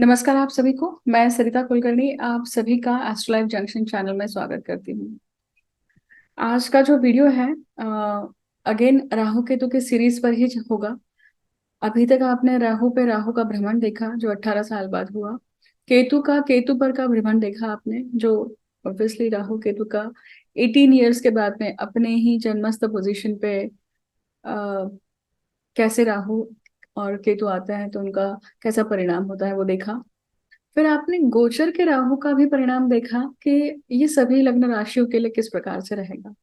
नमस्कार आप सभी को। मैं सरिता कुलकर्णी आप सभी का एस्ट्रो लाइफ जंक्शन चैनल में स्वागत करती हूँ। आज का जो वीडियो है अगेन राहु केतु के सीरीज पर ही होगा। अभी तक आपने राहु पे राहु का भ्रमण देखा जो 18 साल बाद हुआ। केतु का केतु पर का भ्रमण देखा आपने जो ऑब्वियसली राहु केतु का 18 ईयर्स के बाद में अपने ही जन्मस्थ पोजीशन पे कैसे राहु और केतु आते हैं तो उनका कैसा परिणाम होता है वो देखा। फिर आपने गोचर के राहु का भी परिणाम देखा कि ये सभी लग्न राशियों के लिए किस प्रकार से रहेगा।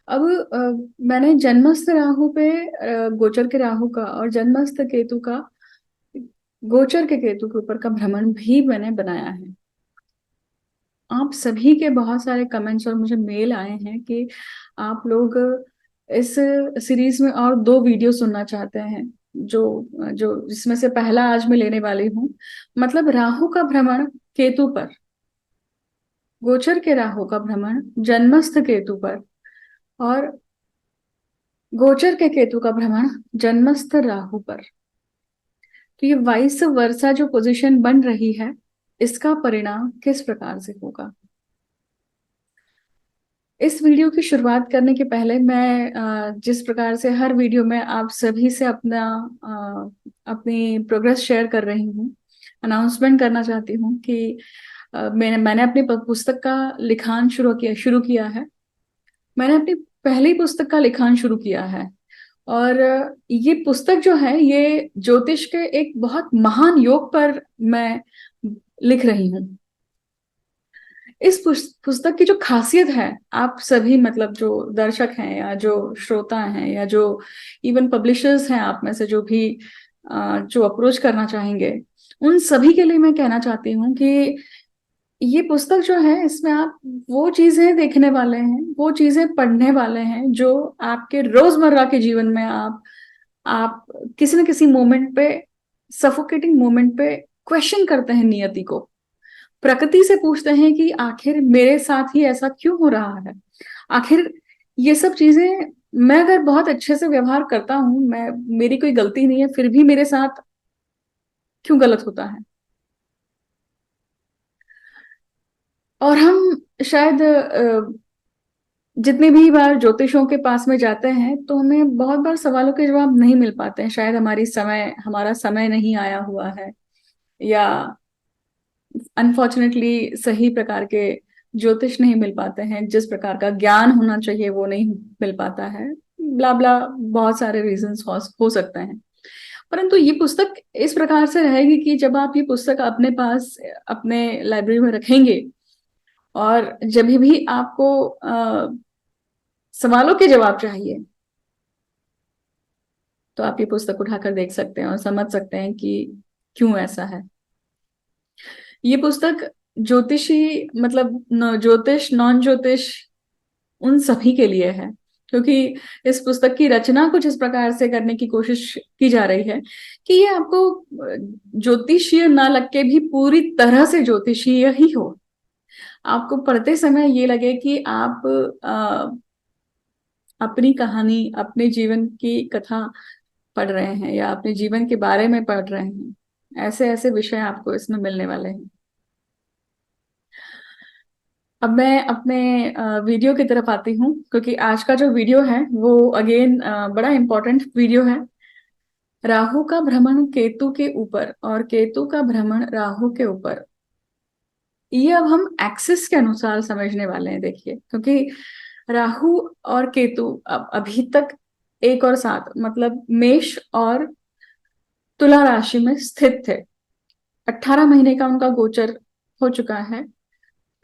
अब मैंने जन्मस्थ राहु पे गोचर के राहु का और जन्मस्थ केतु का गोचर के केतु के ऊपर का भ्रमण भी मैंने बनाया है। आप सभी के बहुत सारे कमेंट्स और मुझे मेल आए हैं कि आप लोग इस सीरीज में और दो वीडियो सुनना चाहते हैं जो जो जिसमें से पहला आज मैं लेने वाली हूँ। मतलब राहु का भ्रमण केतु पर, गोचर के राहु का भ्रमण जन्मस्थ केतु पर और गोचर के केतु का भ्रमण जन्मस्थ राहु पर। तो ये वाइस वर्सा जो पोजीशन बन रही है इसका परिणाम किस प्रकार से होगा। इस वीडियो की शुरुआत करने के पहले मैं जिस प्रकार से हर वीडियो में आप सभी से अपनी प्रोग्रेस शेयर कर रही हूँ, अनाउंसमेंट करना चाहती हूँ कि मैंने अपनी पुस्तक का लिखान शुरू किया है। मैंने अपनी पहली पुस्तक का लिखान शुरू किया है और ये पुस्तक जो है ये ज्योतिष के एक बहुत महान योग पर मैं लिख रही हूँ। इस पुस्तक की जो खासियत है, आप सभी मतलब जो दर्शक हैं या जो श्रोता हैं या जो इवन पब्लिशर्स हैं आप में से जो भी जो अप्रोच करना चाहेंगे उन सभी के लिए मैं कहना चाहती हूँ कि ये पुस्तक जो है इसमें आप वो चीजें देखने वाले हैं, वो चीजें पढ़ने वाले हैं जो आपके रोजमर्रा के जीवन में आप किसी न किसी मोमेंट पे, सफोकेटिंग मोमेंट पे क्वेश्चन करते हैं नियति को, प्रकृति से पूछते हैं कि आखिर मेरे साथ ही ऐसा क्यों हो रहा है। आखिर ये सब चीजें मैं अगर बहुत अच्छे से व्यवहार करता हूं, मैं मेरी कोई गलती नहीं है, फिर भी मेरे साथ क्यों गलत होता है। और हम शायद जितनी भी बार ज्योतिषों के पास में जाते हैं तो हमें बहुत बार सवालों के जवाब नहीं मिल पाते हैं। शायद हमारा समय नहीं आया हुआ है या अनफॉर्चुनेटली सही प्रकार के ज्योतिष नहीं मिल पाते हैं, जिस प्रकार का ज्ञान होना चाहिए वो नहीं मिल पाता है। ब्ला ब्ला बहुत सारे रीजंस हो सकते हैं। परंतु ये पुस्तक इस प्रकार से रहेगी कि जब आप ये पुस्तक अपने पास अपने लाइब्रेरी में रखेंगे और जब भी आपको सवालों के जवाब चाहिए तो आप ये पुस्तक उठाकर देख सकते हैं और समझ सकते हैं कि क्यों ऐसा है। ये पुस्तक ज्योतिषी मतलब ज्योतिष नॉन ज्योतिष उन सभी के लिए है, क्योंकि इस पुस्तक की रचना कुछ इस प्रकार से करने की कोशिश की जा रही है कि ये आपको ज्योतिषीय ना लग के भी पूरी तरह से ज्योतिषीय ही हो। आपको पढ़ते समय ये लगे कि आप अपनी कहानी, अपने जीवन की कथा पढ़ रहे हैं या अपने जीवन के बारे में पढ़ रहे हैं। ऐसे ऐसे विषय आपको इसमें मिलने वाले हैं। अब मैं अपने वीडियो की तरफ आती हूँ, क्योंकि आज का जो वीडियो है वो अगेन बड़ा इंपॉर्टेंट वीडियो है। राहु का भ्रमण केतु के ऊपर और केतु का भ्रमण राहु के ऊपर, ये अब हम एक्सिस के अनुसार समझने वाले हैं। देखिए, क्योंकि राहु और केतु अब अभी तक एक और साथ मतलब मेष और तुला राशि में स्थित थे। 18 महीने का उनका गोचर हो चुका है।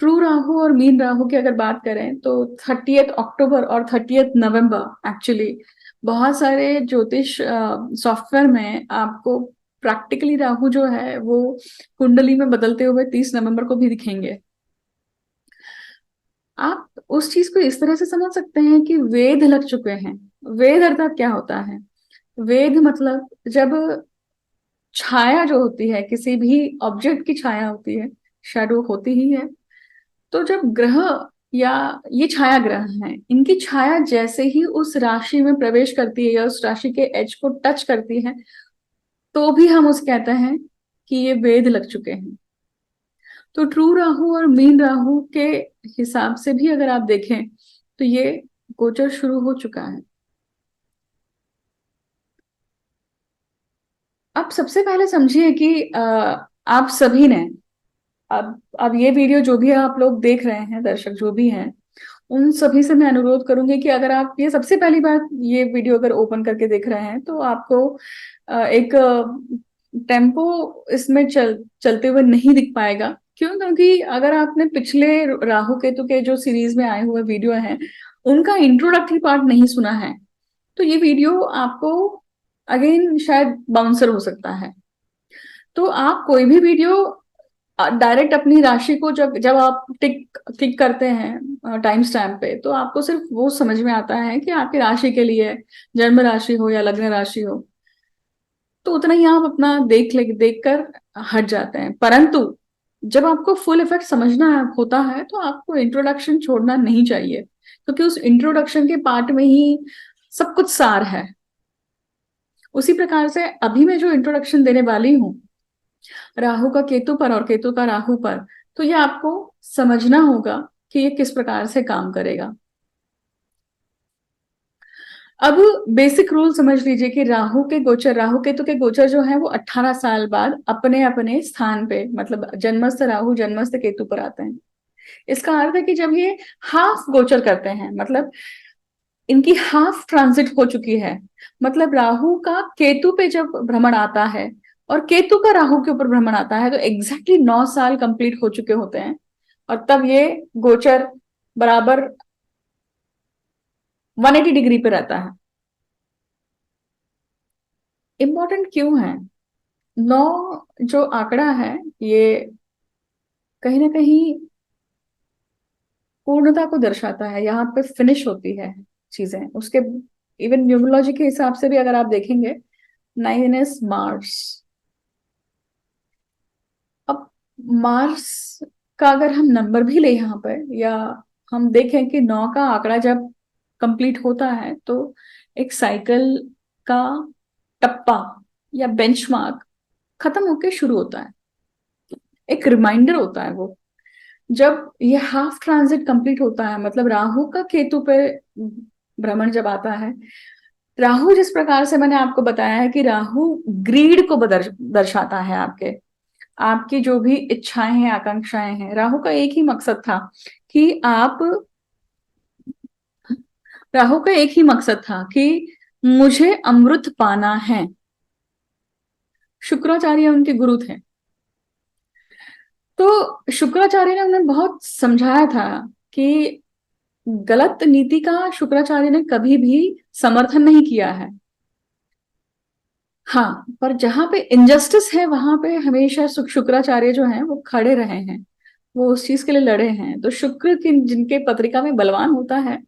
ट्रू राहु और मीन राहु की अगर बात करें तो 30 अक्टूबर और 30 नवंबर एक्चुअली बहुत सारे ज्योतिष सॉफ्टवेयर में आपको प्रैक्टिकली राहु जो है वो कुंडली में बदलते हुए 30 नवंबर को भी दिखेंगे। आप उस चीज को इस तरह से समझ सकते हैं कि वेद लग चुके हैं। वेद अर्थात क्या होता है? वेद मतलब जब छाया जो होती है, किसी भी ऑब्जेक्ट की छाया होती है, शैडो होती ही है। तो जब ग्रह या ये छाया ग्रह हैं, इनकी छाया जैसे ही उस राशि में प्रवेश करती है या उस राशि के एज को टच करती है तो भी हम उस कहते हैं कि ये वेद लग चुके हैं। तो ट्रू राहु और मीन राहु के हिसाब से भी अगर आप देखें तो ये गोचर शुरू हो चुका है। अब सबसे पहले समझिए कि आप सभी ने, अब ये वीडियो जो भी आप लोग देख रहे हैं, दर्शक जो भी हैं, उन सभी से मैं अनुरोध करूंगी कि अगर आप ये सबसे पहली बार ये वीडियो अगर ओपन करके देख रहे हैं तो आपको एक टेम्पो इसमें चलते हुए नहीं दिख पाएगा। क्यों? क्योंकि अगर आपने पिछले राहु केतु के जो सीरीज में आए हुए वीडियो हैं उनका इंट्रोडक्टरी पार्ट नहीं सुना है तो ये वीडियो आपको अगेन शायद बाउंसर हो सकता है। तो आप कोई भी वीडियो डायरेक्ट अपनी राशि को जब जब आप टिक क्लिक करते हैं टाइम स्टैम्प पे तो आपको सिर्फ वो समझ में आता है कि आपकी राशि के लिए जन्म राशि हो या लग्न राशि हो, तो उतना ही आप अपना देख कर हट जाते हैं। परंतु जब आपको फुल इफेक्ट समझना होता है तो आपको इंट्रोडक्शन छोड़ना नहीं चाहिए, क्योंकि उस इंट्रोडक्शन के पार्ट में ही सब कुछ सार है। उसी प्रकार से अभी मैं जो इंट्रोडक्शन देने वाली हूँ राहु का केतु पर और केतु का राहु पर, तो ये आपको समझना होगा कि ये किस प्रकार से काम करेगा। अब बेसिक रूल समझ लीजिए कि राहु केतु के गोचर जो है वो 18 साल बाद अपने अपने स्थान पे, मतलब जन्मस्थ राहु जन्मस्थ केतु पर आते हैं। इसका अर्थ है कि जब ये हाफ गोचर करते हैं, मतलब इनकी हाफ ट्रांजिट हो चुकी है, मतलब राहु का केतु पे जब भ्रमण आता है और केतु का राहु के ऊपर भ्रमण आता है तो एग्जैक्टली 9 साल कंप्लीट हो चुके होते हैं और तब ये गोचर बराबर 180 डिग्री पे रहता है। इम्पोर्टेंट क्यों है? 9 जो आंकड़ा है ये कहीं ना कहीं पूर्णता को दर्शाता है, यहाँ पे फिनिश होती है चीजें उसके। इवन न्यूमरोलॉजी के हिसाब से भी अगर आप देखेंगे 9 इज मार्स। अब मार्स का अगर हम नंबर भी ले यहाँ पर, या हम देखें कि 9 का आंकड़ा जब कंप्लीट होता है तो एक साइकिल का टप्पा या बेंचमार्क खत्म होके शुरू होता है, एक रिमाइंडर होता है वो। जब ये हाफ ट्रांजिट कंप्लीट होता है, मतलब राहु का केतु पे भ्रमण जब आता है, राहु जिस प्रकार से मैंने आपको बताया है कि राहु ग्रीड को दर्शाता है, आपके आपकी जो भी इच्छाएं हैं आकांक्षाएं हैं। राहु का एक ही मकसद था कि आप राहु का एक ही मकसद था कि मुझे अमृत पाना है। शुक्राचार्य उनके गुरु थे, तो शुक्राचार्य ने उन्हें बहुत समझाया था कि गलत नीति का शुक्राचार्य ने कभी भी समर्थन नहीं किया है। हाँ, पर जहां पे इनजस्टिस है वहां पे हमेशा शुक्राचार्य जो हैं वो खड़े रहे हैं, वो उस चीज के लिए लड़े हैं। तो शुक्र की जिनके पत्रिका में बलवान होता है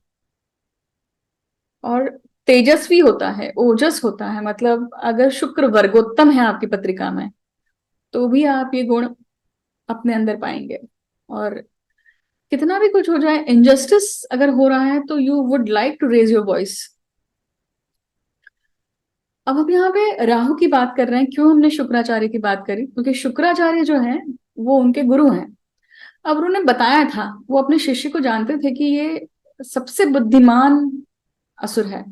और तेजस्वी होता है, ओजस होता है, मतलब अगर शुक्र वर्गोत्तम है आपकी पत्रिका में तो भी आप ये गुण अपने अंदर पाएंगे। और कितना भी कुछ हो जाए, इनजस्टिस अगर हो रहा है तो you would like to raise your voice. अब हम यहाँ पे राहु की बात कर रहे हैं, क्यों हमने शुक्राचार्य की बात करी? क्योंकि शुक्राचार्य जो है वो उनके गुरु हैं। अब उन्होंने बताया था, वो अपने शिष्य को जानते थे कि ये सबसे बुद्धिमान असुर है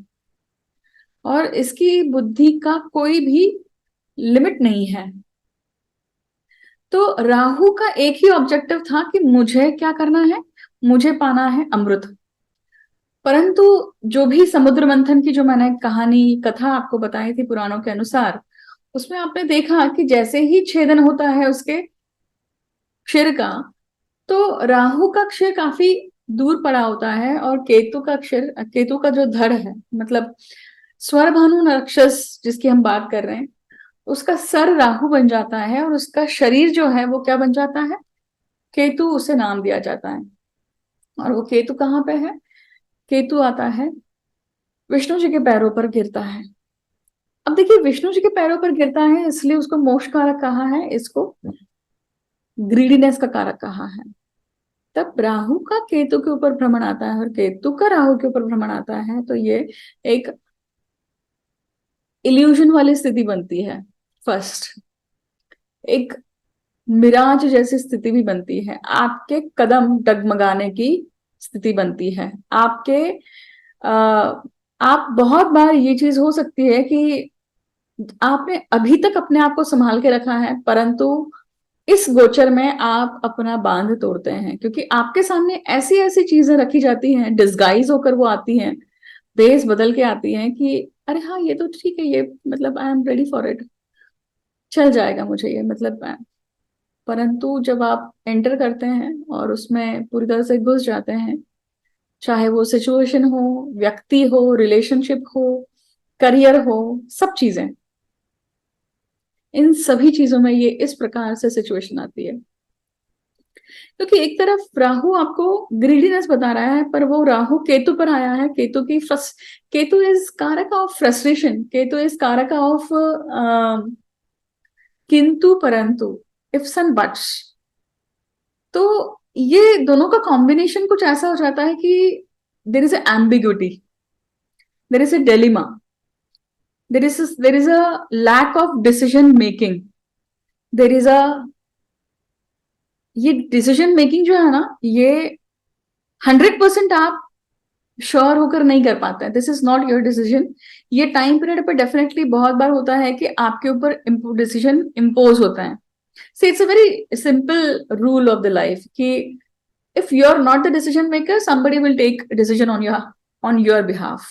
और इसकी बुद्धि का कोई भी लिमिट नहीं है। तो राहु का एक ही ऑब्जेक्टिव था कि मुझे क्या करना है, मुझे पाना है अमृत। परंतु जो भी समुद्र मंथन की जो मैंने कहानी कथा आपको बताई थी पुराणों के अनुसार, उसमें आपने देखा कि जैसे ही छेदन होता है उसके क्षीर का, तो राहु का क्षीर काफी दूर पड़ा होता है और केतु का जो धड़ है, मतलब स्वरभानु राक्षस जिसकी हम बात कर रहे हैं, उसका सर राहु बन जाता है और उसका शरीर जो है वो क्या बन जाता है? केतु, उसे नाम दिया जाता है। और वो केतु कहाँ पे है? केतु आता है विष्णु जी के पैरों पर गिरता है। अब देखिए, विष्णु जी के पैरों पर गिरता है इसलिए उसको मोक्ष कारक कहा है, इसको ग्रीडीनेस का कारक कहा है। तब राहु का केतु के ऊपर भ्रमण आता है और केतु का राहु के ऊपर भ्रमण आता है तो ये एक इल्यूजन वाली स्थिति बनती है। फर्स्ट एक मिराज जैसी स्थिति भी बनती है, आपके कदम डगमगाने की स्थिति बनती है, आपके आ, आप बहुत बार ये चीज हो सकती है कि आपने अभी तक अपने आप को संभाल के रखा है, परंतु इस गोचर में आप अपना बांध तोड़ते हैं, क्योंकि आपके सामने ऐसी ऐसी चीजें रखी जाती हैं, डिस्गाइज होकर वो आती हैं, बेस बदल के आती हैं कि अरे हाँ ये तो ठीक है, ये मतलब I am ready for it, चल जाएगा मुझे ये, मतलब परंतु जब आप एंटर करते हैं और उसमें पूरी तरह से घुस जाते हैं, चाहे वो सिचुएशन हो, व्यक्ति हो, रिलेशनशिप हो, करियर हो, सब चीजें, इन सभी चीजों में ये इस प्रकार से सिचुएशन आती है। क्योंकि एक तरफ राहु आपको ग्रीडीनेस बता रहा है, पर वो राहु केतु पर आया है, केतु की केतु इज कारक ऑफ फ्रस्ट्रेशन, केतु इज कारक ऑफ किंतु परंतु, इफ्स एंड बट्स। तो ये दोनों का कॉम्बिनेशन कुछ ऐसा हो जाता है कि there is ambiguity, there is a dilemma, there is a lack of decision making, there is a, ये डिसीजन मेकिंग जो है ना, ये 100% आप श्योर होकर नहीं कर पाते हैं, this is not your decision. ये टाइम पीरियड पर डेफिनेटली बहुत बार होता है कि आपके ऊपर डिसीजन इम्पोज होता है। So it's a very simple rule of the life कि if you're not the decision maker, somebody will take decision on your behalf.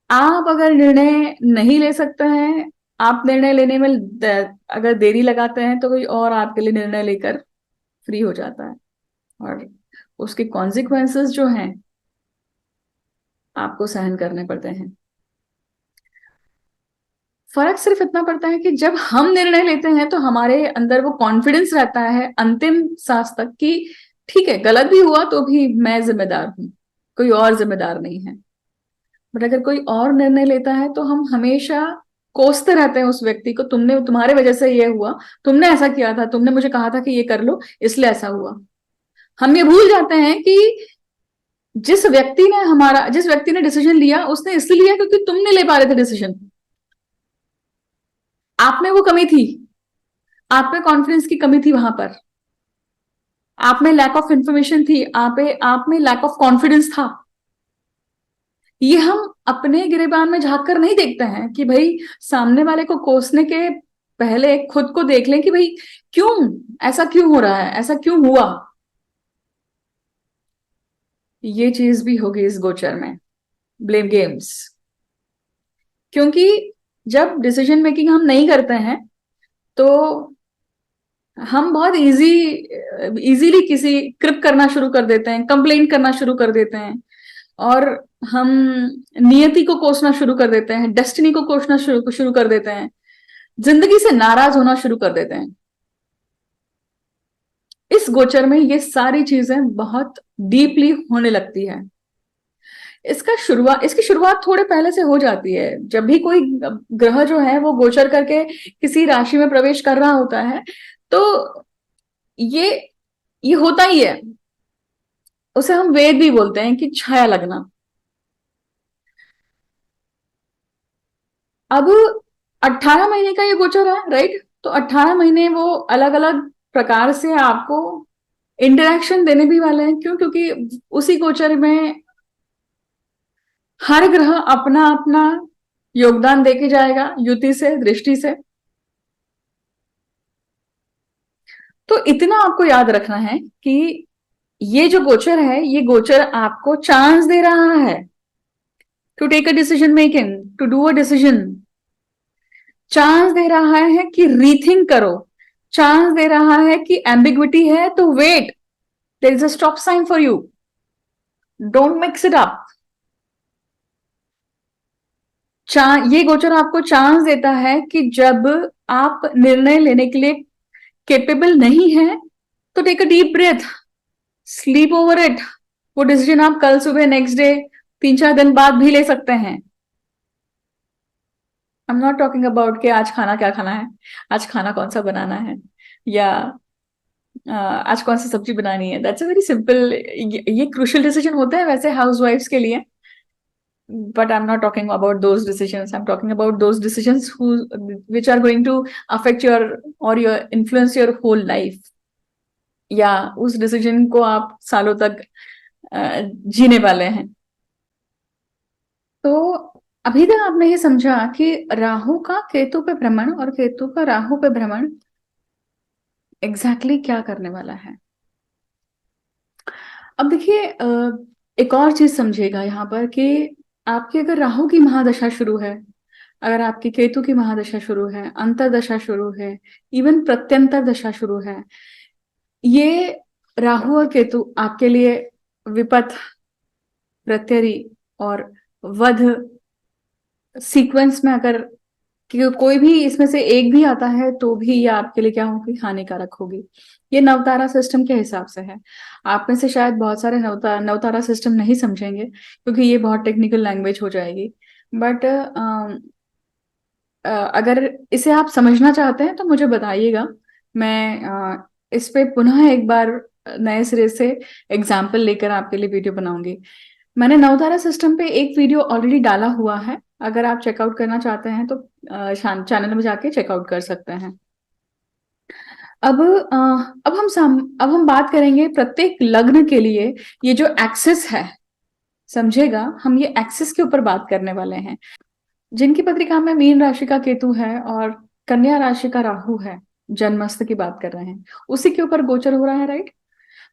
आप अगर निर्णय नहीं ले सकते हैं, आप निर्णय लेने में अगर देरी लगाते हैं, तो कोई और आपके लिए निर्णय लेकर फ्री हो जाता है, और उसके कॉन्सिक्वेंसेस जो हैं आपको सहन करने पड़ते हैं। फर्क सिर्फ इतना पड़ता है कि जब हम निर्णय लेते हैं तो हमारे अंदर वो कॉन्फिडेंस रहता है अंतिम सांस तक कि ठीक है, गलत भी हुआ तो भी मैं जिम्मेदार हूं, कोई और जिम्मेदार नहीं है। बट अगर कोई और निर्णय लेता है तो हम हमेशा कोसते रहते हैं उस व्यक्ति को, तुमने, तुम्हारे वजह से ये हुआ, तुमने ऐसा किया था, तुमने मुझे कहा था कि ये कर लो इसलिए ऐसा हुआ। हम ये भूल जाते हैं कि जिस व्यक्ति ने डिसीजन लिया, उसने इसलिए लिया क्योंकि तुम नहीं ले पा रहे थे डिसीजन। आप में वो कमी थी, आप में कॉन्फिडेंस की कमी थी, वहां पर आप में लैक ऑफ इंफॉर्मेशन थी, आप में लैक ऑफ कॉन्फिडेंस था। ये हम अपने गिरेबान में झांक कर नहीं देखते हैं कि भाई सामने वाले को कोसने के पहले खुद को देख लें कि भाई क्यों, ऐसा क्यों हो रहा है, ऐसा क्यों हुआ। ये चीज भी होगी इस गोचर में, ब्लेम गेम्स। क्योंकि जब डिसीजन मेकिंग हम नहीं करते हैं तो हम बहुत इजीली किसी कृप करना शुरू कर देते हैं, कंप्लेंट करना शुरू कर देते हैं, और हम नियति को कोसना शुरू कर देते हैं, डेस्टिनी को कोसना शुरू कर देते हैं, जिंदगी से नाराज होना शुरू कर देते हैं। इस गोचर में ये सारी चीजें बहुत डीपली होने लगती है। इसकी शुरुआत थोड़े पहले से हो जाती है, जब भी कोई ग्रह जो है वो गोचर करके किसी राशि में प्रवेश कर रहा होता है, तो ये ये होता ही है। उसे हम वेद भी बोलते हैं कि छाया लगना। अब 18 महीने का ये गोचर है, राइट? तो 18 महीने वो अलग अलग प्रकार से आपको इंटरेक्शन देने भी वाले हैं। क्यों? क्योंकि उसी गोचर में हर ग्रह अपना अपना योगदान देके जाएगा, युति से, दृष्टि से। तो इतना आपको याद रखना है कि ये जो गोचर है, ये गोचर आपको चांस दे रहा है to take a decision making, to do a decision. Chance दे रहा है कि रीथिंक करो, चांस दे रहा है कि एम्बिग्विटी है तो wait, there is a stop sign for you, don't mix it up. ये गोचर आपको चांस देता है कि जब आप निर्णय लेने के लिए केपेबल नहीं है तो take a deep breath, sleep over it. वो डिसीजन आप कल सुबह, नेक्स्ट डे, 3-4 दिन बाद भी ले सकते हैं। I am not talking about कि आज खाना क्या खाना है, आज खाना कौन सा बनाना है, या आज कौन सी सब्जी बनानी है। दैट्स अ वेरी सिंपल, ये क्रूशियल डिसीजन होता है वैसे हाउस वाइफ्स के लिए। but I'm not talking about those decisions. I'm talking about those decisions which are going to affect your or your influence your whole life. या उस decision को आप सालों तक जीने वाले हैं। तो अभी तक आपने ये समझा कि राहु का केतु पे भ्रमण और केतु का राहु पे भ्रमण एग्जैक्टली क्या करने वाला है। अब देखिए, एक और चीज समझिएगा यहाँ पर कि आपकी अगर राहु की महादशा शुरू है, अगर आपकी केतु की महादशा शुरू है, अंतरदशा शुरू है, इवन प्रत्यंतर दशा शुरू है, ये राहु और केतु आपके लिए विपथ, प्रत्यरि और वध सीक्वेंस में अगर कोई भी इसमें से एक भी आता है तो भी ये आपके लिए क्या होगी, हानिकारक होगी। ये नवतारा सिस्टम के हिसाब से है। आप में से शायद बहुत सारे नवतारा सिस्टम नहीं समझेंगे क्योंकि ये बहुत टेक्निकल लैंग्वेज हो जाएगी। बट अगर इसे आप समझना चाहते हैं तो मुझे बताइएगा। मैं इस पे पुनः एक बार नए सिरे से एग्जाम्पल लेकर आपके लिए वीडियो बनाऊंगी। मैंने नवतारा सिस्टम पे एक वीडियो ऑलरेडी डाला हुआ है, अगर आप चेकआउट करना चाहते हैं तो चैनल में जाके चेकआउट कर सकते हैं। अब हम बात करेंगे प्रत्येक लग्न के लिए ये जो एक्सिस है, समझेगा, हम ये एक्सिस के ऊपर बात करने वाले हैं। जिनकी पत्रिका में मीन राशि का केतु है और कन्या राशि का राहु है, जन्मस्थ की बात कर रहे हैं, उसी के ऊपर गोचर हो रहा है, राइट।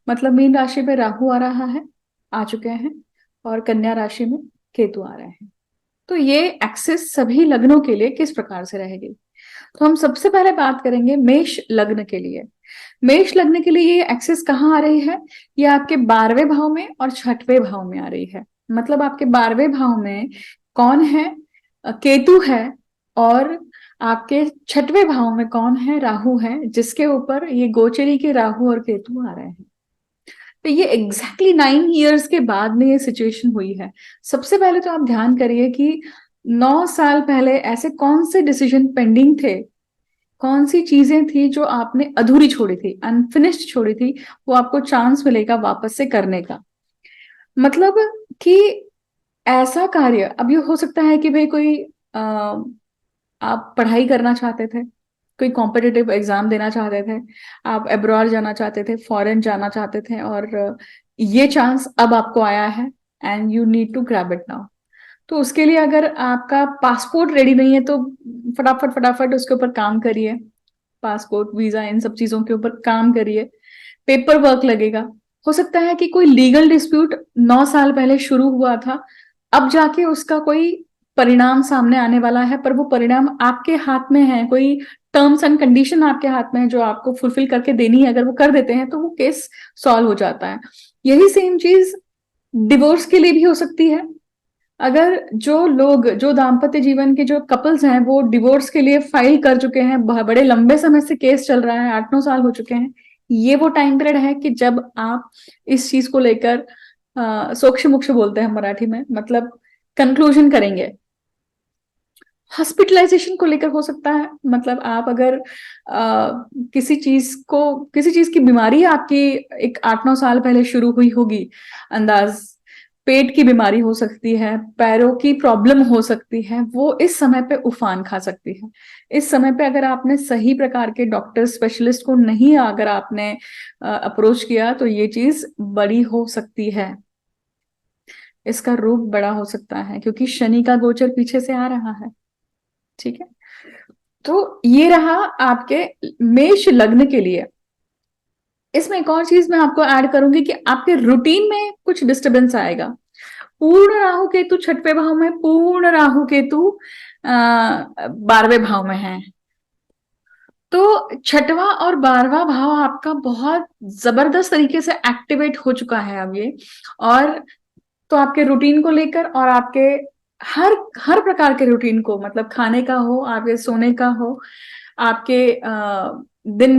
मतलब मीन राशि पे राहु आ रहा है, आ चुके हैं, और कन्या राशि में केतु आ रहे हैं। तो ये एक्सिस सभी लग्नों के लिए किस प्रकार से रहेगी, तो हम सबसे पहले बात करेंगे मेष लग्न के लिए। मेष लग्न के लिए ये एक्सिस कहाँ आ रही है, ये आपके 12वें भाव में और 6वें भाव में आ रही है। मतलब आपके 12वें भाव में कौन है, केतु है, और आपके 6वें भाव में कौन है, राहु है, जिसके ऊपर ये गोचरी के राहु और केतु आ रहे हैं। तो ये एग्जैक्टली 9 ईयर्स के बाद में ये सिचुएशन हुई है। सबसे पहले तो आप ध्यान करिए कि 9 साल पहले ऐसे कौन से डिसीजन पेंडिंग थे, कौन सी चीजें थी जो आपने अधूरी छोड़ी थी, अनफिनिश्ड छोड़ी थी, वो आपको चांस मिलेगा वापस से करने का। मतलब कि ऐसा कार्य, अब ये हो सकता है कि भाई कोई आप पढ़ाई करना चाहते थे, कोई कॉम्पिटिटिव एग्जाम देना चाहते थे, आप अब्रॉड जाना चाहते थे, फॉरेन जाना चाहते थे, और ये चांस अब आपको आया है and you need to grab it now. तो उसके लिए अगर आपका पासपोर्ट रेडी नहीं है तो फटाफट फटाफट उसके ऊपर काम करिए, पासपोर्ट, वीजा, इन सब चीजों के ऊपर काम करिए। पेपर वर्क लगेगा। हो सकता है कि कोई लीगल डिस्प्यूट 9 साल पहले शुरू हुआ था, अब जाके उसका कोई परिणाम सामने आने वाला है, पर वो परिणाम आपके हाथ में है, कोई टर्म्स एंड कंडीशन आपके हाथ में है जो आपको फुलफिल करके देनी है। अगर वो कर देते हैं तो वो केस सॉल्व हो जाता है। यही सेम चीज डिवोर्स के लिए भी हो सकती है। अगर जो लोग, जो दाम्पत्य जीवन के जो कपल्स हैं, वो डिवोर्स के लिए फाइल कर चुके हैं, बड़े लंबे समय से केस चल रहा है, 8-9 साल हो चुके हैं, ये वो टाइम पीरियड है कि जब आप इस चीज को लेकर सोक्ष मोक्ष बोलते हैं मराठी में, मतलब कंक्लूजन करेंगे। हॉस्पिटलाइजेशन को लेकर हो सकता है, मतलब आप अगर किसी चीज की बीमारी आपकी एक 8-9 साल पहले शुरू हुई होगी, अंदाज, पेट की बीमारी हो सकती है, पैरों की प्रॉब्लम हो सकती है, वो इस समय पे उफान खा सकती है। इस समय पे अगर आपने सही प्रकार के डॉक्टर स्पेशलिस्ट को नहीं अगर आपने अप्रोच किया तो ये चीज बड़ी हो सकती है, इसका रूप बड़ा हो सकता है, क्योंकि शनि का गोचर पीछे से आ रहा है। ठीक है, तो ये रहा आपके मेष लग्न के लिए। इसमें एक और चीज मैं आपको ऐड करूंगी कि आपके रूटीन में कुछ डिस्टरबेंस आएगा। पूर्ण राहु केतु 6वें भाव में, पूर्ण राहु केतु 12वें भाव में है। तो 6वां और 12वां भाव आपका बहुत जबरदस्त तरीके से एक्टिवेट हो चुका है अब ये, और तो आपके रूटीन को लेकर और आपके हर हर प्रकार के रूटीन को, मतलब खाने का हो, आपके सोने का हो, आपके दिन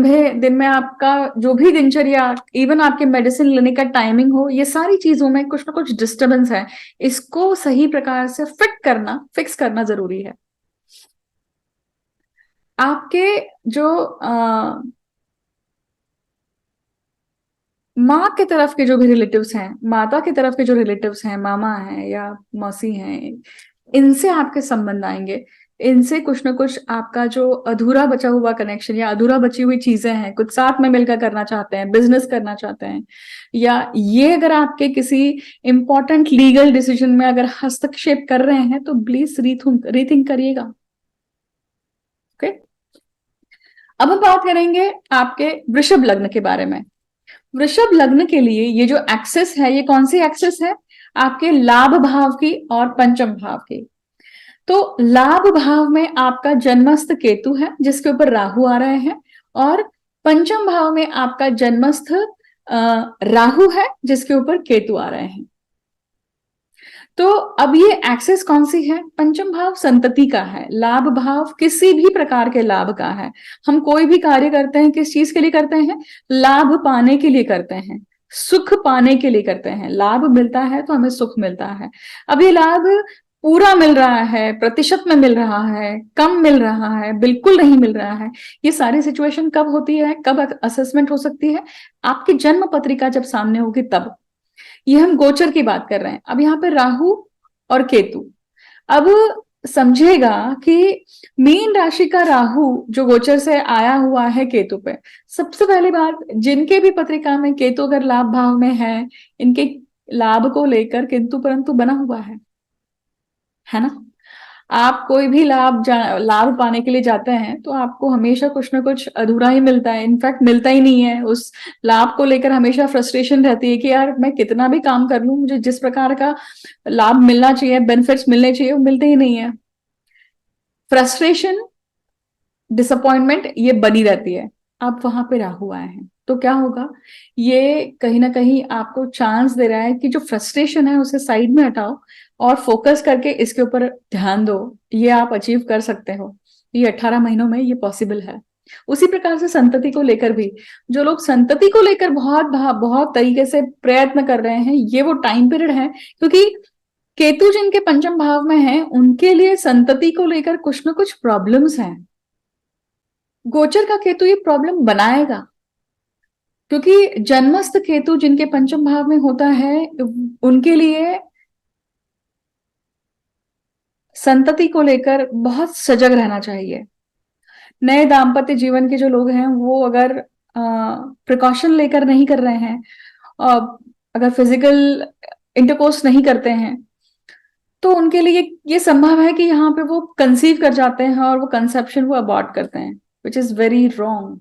में आपका जो भी दिनचर्या, इवन आपके मेडिसिन लेने का टाइमिंग हो, ये सारी चीजों में कुछ ना कुछ डिस्टरबेंस है। इसको सही प्रकार से फिक्स करना जरूरी है। आपके जो माँ के तरफ के जो भी रिलेटिव्स हैं, माता की तरफ के जो रिलेटिव्स हैं, मामा हैं या मौसी हैं, इनसे आपके संबंध आएंगे। इनसे कुछ ना कुछ आपका जो अधूरा बचा हुआ कनेक्शन या अधूरा बची हुई चीजें हैं, कुछ साथ में मिलकर करना चाहते हैं, बिजनेस करना चाहते हैं, या ये अगर आपके किसी इंपॉर्टेंट लीगल डिसीजन में अगर हस्तक्षेप कर रहे हैं तो प्लीज रीथिंक करिएगा। ओके, अब हम बात करेंगे आपके वृषभ लग्न के बारे में। वृषभ लग्न के लिए ये जो एक्सेस है, ये कौन सी एक्सेस है? आपके लाभ भाव की और पंचम भाव की। तो लाभ भाव में आपका जन्मस्थ केतु है जिसके ऊपर राहु आ रहे हैं, और पंचम भाव में आपका जन्मस्थ राहु है जिसके ऊपर केतु आ रहे हैं। तो अब ये एक्सेस कौन सी है? पंचम भाव संतति का है, लाभ भाव किसी भी प्रकार के लाभ का है। हम कोई भी कार्य करते हैं किस चीज के लिए करते हैं? लाभ पाने के लिए करते हैं, सुख पाने के लिए करते हैं। लाभ मिलता है तो हमें सुख मिलता है। अब ये लाभ पूरा मिल रहा है, प्रतिशत में मिल रहा है, कम मिल रहा है, बिल्कुल नहीं मिल रहा है, ये सारी सिचुएशन कब होती है, कब असेसमेंट हो सकती है? आपकी जन्म पत्रिका जब सामने होगी तब। ये हम गोचर की बात कर रहे हैं। अब यहाँ पे राहु और केतु, अब समझेगा कि मीन राशि का राहु जो गोचर से आया हुआ है केतु पे, सबसे पहली बात, जिनके भी पत्रिका में केतु अगर लाभ भाव में है, इनके लाभ को लेकर किंतु परंतु बना हुआ है ना। आप कोई भी लाभ पाने के लिए जाते हैं तो आपको हमेशा कुछ ना कुछ अधूरा ही मिलता है, इनफैक्ट मिलता ही नहीं है। उस लाभ को लेकर हमेशा फ्रस्ट्रेशन रहती है कि यार मैं कितना भी काम कर लूं, मुझे जिस प्रकार का लाभ मिलना चाहिए, बेनिफिट्स मिलने चाहिए, वो मिलते ही नहीं है। फ्रस्ट्रेशन, डिसअपॉइंटमेंट ये बनी रहती है। आप वहां पे राहु आए हैं तो क्या होगा? ये कहीं ना कहीं आपको चांस दे रहा है कि जो फ्रस्ट्रेशन है उसे साइड में हटाओ और फोकस करके इसके ऊपर ध्यान दो। ये आप अचीव कर सकते हो, ये 18 महीनों में ये पॉसिबल है। उसी प्रकार से संतति को लेकर भी, जो लोग संतति को लेकर बहुत बहुत तरीके से प्रयत्न कर रहे हैं, ये वो टाइम पीरियड है, क्योंकि केतु जिनके पंचम भाव में है उनके लिए संतति को लेकर कुछ ना कुछ प्रॉब्लम्स हैं। गोचर का केतु ये प्रॉब्लम बनाएगा, क्योंकि जन्मस्थ केतु जिनके पंचम भाव में होता है उनके लिए संतति को लेकर बहुत सजग रहना चाहिए। नए दाम्पत्य जीवन के जो लोग हैं वो अगर प्रिकॉशन लेकर नहीं कर रहे हैं, अगर फिजिकल इंटरकोर्स नहीं करते हैं, तो उनके लिए ये संभव है कि यहाँ पे वो कंसीव कर जाते हैं और वो कंसेप्शन वो अबॉर्ट करते हैं, विच इज वेरी रॉन्ग।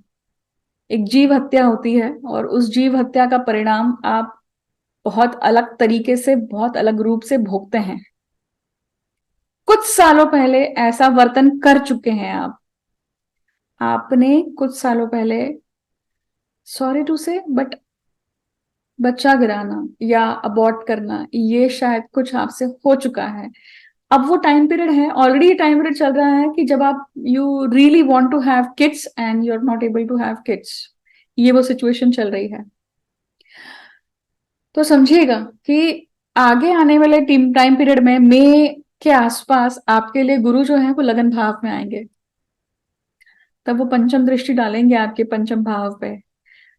एक जीव हत्या होती है और उस जीव हत्या का परिणाम आप बहुत अलग तरीके से, बहुत अलग रूप से भोगते हैं। कुछ सालों पहले ऐसा वर्तन कर चुके हैं आप। आपने कुछ सालों पहले, सॉरी टू से, बट बच्चा गिराना या अबॉर्ट करना ये शायद कुछ आपसे हो चुका है। अब वो टाइम पीरियड है, ऑलरेडी टाइम पीरियड चल रहा है कि जब आप you really want to have kids and you are not able to have kids. ये वो सिचुएशन चल रही है। तो समझिएगा कि आगे आने वाले टाइम पीरियड में मई के आसपास आपके लिए गुरु जो है वो लगन भाव में आएंगे। तब वो पंचम दृष्टि डालेंगे आपके पंचम भाव पे।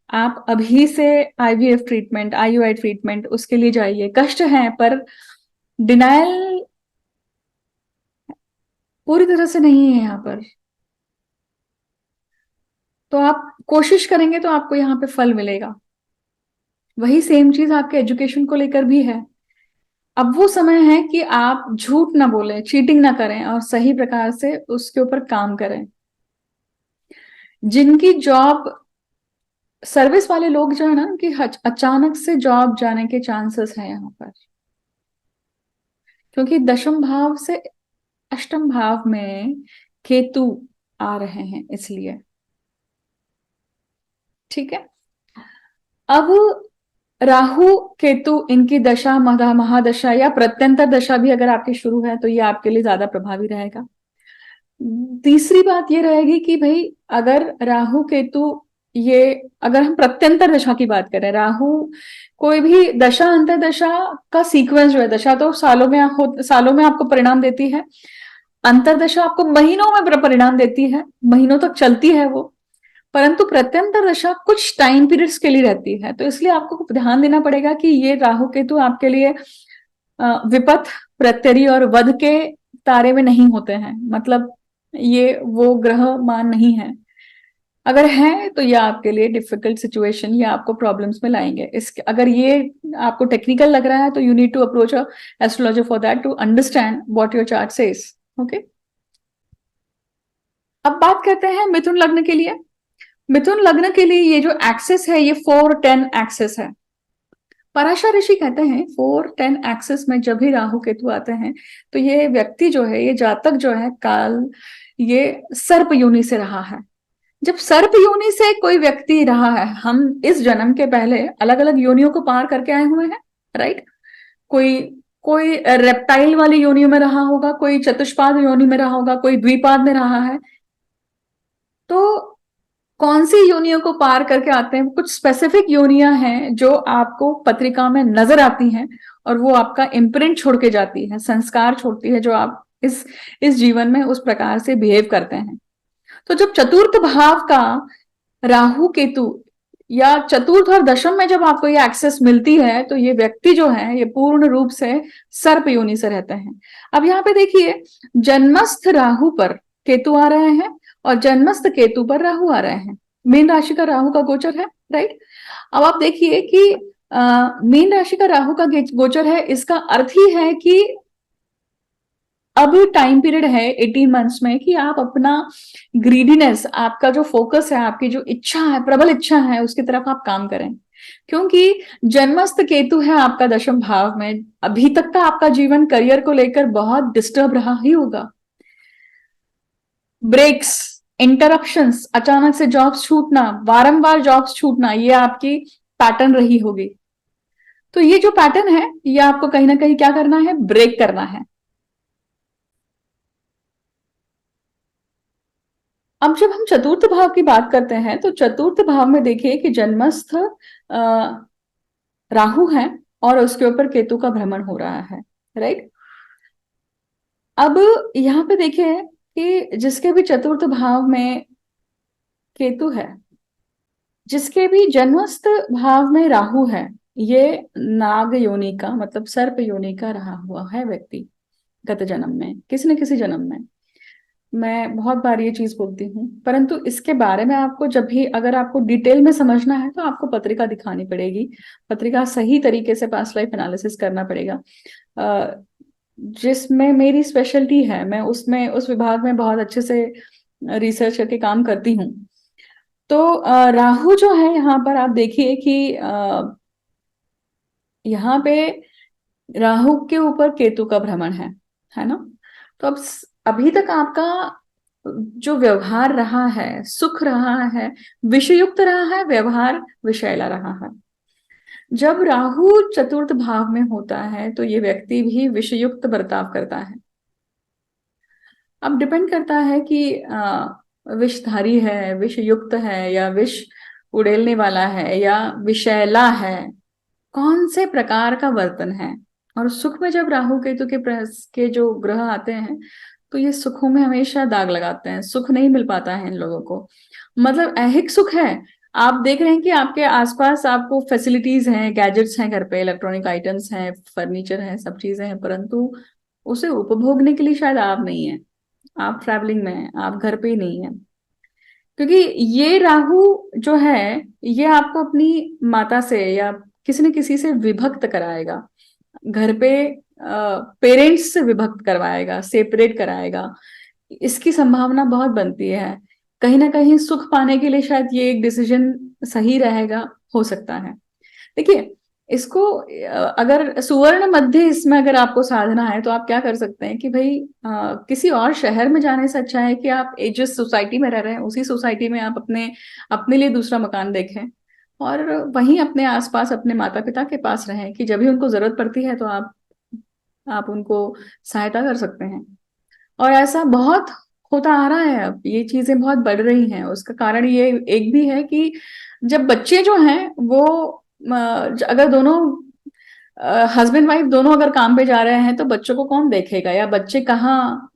आप अभी से आईवीएफ ट्रीटमेंट, आईयूआई ट्रीटमेंट, उसके लिए जाइए। कष्ट है पर डिनायल पूरी तरह से नहीं है यहाँ पर। तो आप कोशिश करेंगे तो आपको यहाँ पे फल मिलेगा। वही सेम चीज आपके एजुकेशन को लेकर भी है। अब वो समय है कि आप झूठ ना बोलें, चीटिंग ना करें और सही प्रकार से उसके ऊपर काम करें। जिनकी जॉब, सर्विस वाले लोग जो है ना, कि अचानक से जॉब जाने के चांसेस हैं यहाँ पर, क्योंकि दशम भाव से अष्टम भाव में केतु आ रहे हैं, इसलिए। ठीक है। अब राहु केतु इनकी दशा, महादशा या प्रत्यंतर दशा भी अगर आपकी शुरू है तो ये आपके लिए ज्यादा प्रभावी रहेगा। तीसरी बात ये रहेगी कि भाई अगर राहु केतु, ये अगर हम प्रत्यंतर दशा की बात करें, राहु कोई भी दशा अंतर दशा का सीक्वेंस जो है, दशा तो सालों में आपको परिणाम देती है, अंतरदशा आपको महीनों में परिणाम देती है, महीनों तक चलती है वो। परंतु प्रत्यंतर दशा कुछ टाइम पीरियड्स के लिए रहती है। तो इसलिए आपको ध्यान देना पड़ेगा कि ये राहु केतु आपके लिए विपथ, प्रत्यरी और वध के तारे में नहीं होते हैं, मतलब ये वो ग्रह मान नहीं है। अगर है तो ये आपके लिए डिफिकल्ट सिचुएशन या आपको प्रॉब्लम्स में लाएंगे। इस अगर ये आपको टेक्निकल लग रहा है तो you need to approach a astrologer for that to understand what your chart says. Okay, अब बात करते हैं मिथुन लग्न के लिए। मिथुन लग्न के लिए ये जो एक्सेस है ये 4-10 एक्सेस है। पराशर ऋषि कहते हैं 4-10 एक्सेस में जब भी राहु केतु आते हैं तो ये व्यक्ति जो है, ये जातक जो है, काल ये सर्प योनि से रहा है। जब सर्प योनि से कोई व्यक्ति रहा है, हम इस जन्म के पहले अलग अलग योनियों को पार करके आए हुए हैं, राइट। कोई कोई रेप्टाइल वाली योनि में रहा होगा, कोई चतुष्पाद योनि में रहा होगा, कोई द्विपाद में रहा है। तो कौन सी योनियों को पार करके आते हैं, कुछ स्पेसिफिक योनियां हैं जो आपको पत्रिका में नजर आती हैं और वो आपका इम्प्रिंट छोड़ के जाती है, संस्कार छोड़ती है, जो आप इस जीवन में उस प्रकार से बिहेव करते हैं। तो जब चतुर्थ भाव का राहु केतु या चतुर्थ और दशम में जब आपको ये एक्सेस मिलती है तो ये व्यक्ति जो है ये पूर्ण रूप से सर्प योनि से रहते हैं। अब यहाँ पे देखिए, जन्मस्थ राहु पर केतु आ रहे हैं और जन्मस्थ केतु पर राहु आ रहे हैं। मीन राशि का राहु का गोचर है, राइट। अब आप देखिए कि मीन राशि का राहु का गोचर है, इसका अर्थ ही है कि अब टाइम पीरियड है 18 मंथ्स में कि आप अपना ग्रीडीनेस, आपका जो फोकस है, आपकी जो इच्छा है, प्रबल इच्छा है, उसकी तरफ आप काम करें। क्योंकि जन्मस्थ केतु है आपका दशम भाव में। अभी तक का आपका जीवन करियर को लेकर बहुत डिस्टर्ब रहा ही होगा। ब्रेक्स, इंटरप्शंस, अचानक से जॉब्स छूटना, बारंबार जॉब्स छूटना, ये आपकी पैटर्न रही होगी। तो ये जो पैटर्न है ये आपको कहीं ना कहीं क्या करना है, ब्रेक करना है। अब जब हम चतुर्थ भाव की बात करते हैं तो चतुर्थ भाव में देखिए कि जन्मस्थ राहु है और उसके ऊपर केतु का भ्रमण हो रहा है, राइट। अब यहाँ पे देखिए कि जिसके भी चतुर्थ भाव में केतु है, जिसके भी जन्मस्थ भाव में राहु है, ये नाग योनि का मतलब सर्प योनि का रहा हुआ है व्यक्ति गत जन्म में, किसी न किसी जन्म में। मैं बहुत बार ये चीज बोलती हूँ, परंतु इसके बारे में आपको जब भी अगर आपको डिटेल में समझना है तो आपको पत्रिका दिखानी पड़ेगी, पत्रिका सही तरीके से पास्ट लाइफ एनालिसिस करना पड़ेगा। जिसमें मेरी स्पेशलिटी है, मैं उसमें उस विभाग में बहुत अच्छे से रिसर्च करके काम करती हूँ। तो राहु जो है यहाँ पर आप देखिए कि यहाँ पे राहु के ऊपर केतु का भ्रमण है ना। तो अब अभी तक आपका जो व्यवहार रहा है, सुख रहा है, विषयुक्त रहा है, व्यवहार विषैला रहा है। जब राहु चतुर्थ भाव में होता है तो ये व्यक्ति भी विषयुक्त बर्ताव करता है। अब डिपेंड करता है कि विषधारी है, विषयुक्त है, या विष उड़ेलने वाला है, या विषैला है, कौन से प्रकार का वर्तन है। और सुख में जब राहु केतु के जो ग्रह आते हैं तो ये सुखों में हमेशा दाग लगाते हैं, सुख नहीं मिल पाता है इन लोगों को। मतलब ऐहिक सुख है, आप देख रहे हैं कि आपके आसपास आपको फैसिलिटीज हैं, गैजेट्स हैं, घर पे इलेक्ट्रॉनिक आइटम्स हैं, फर्नीचर है, सब चीजें हैं, परंतु उसे उपभोगने के लिए शायद आप नहीं है, आप ट्रैवलिंग में हैं, आप घर पे ही नहीं है। क्योंकि ये राहु जो है ये आपको अपनी माता से या किसी न किसी से विभक्त कराएगा, घर पे पेरेंट्स से विभक्त करवाएगा, सेपरेट कराएगा। इसकी संभावना बहुत बनती है। कहीं ना कहीं सुख पाने के लिए शायद ये एक डिसीजन सही रहेगा, हो सकता है। देखिए, इसको अगर सुवर्ण मध्य इसमें अगर आपको साधना है तो आप क्या कर सकते हैं कि भाई किसी और शहर में जाने से अच्छा है कि आप जिस सोसाइटी में रह रहे हैं उसी सोसाइटी में आप अपने अपने लिए दूसरा मकान देखें और वहीं अपने आसपास अपने माता पिता के पास रहें कि जब भी उनको जरूरत पड़ती है तो आप उनको सहायता कर सकते हैं। और ऐसा बहुत होता आ रहा है, अब ये चीजें बहुत बढ़ रही हैं। उसका कारण ये एक भी है कि जब बच्चे जो हैं वो अगर दोनों हस्बैंड वाइफ दोनों अगर काम पे जा रहे हैं तो बच्चों को कौन देखेगा, या बच्चे कहाँ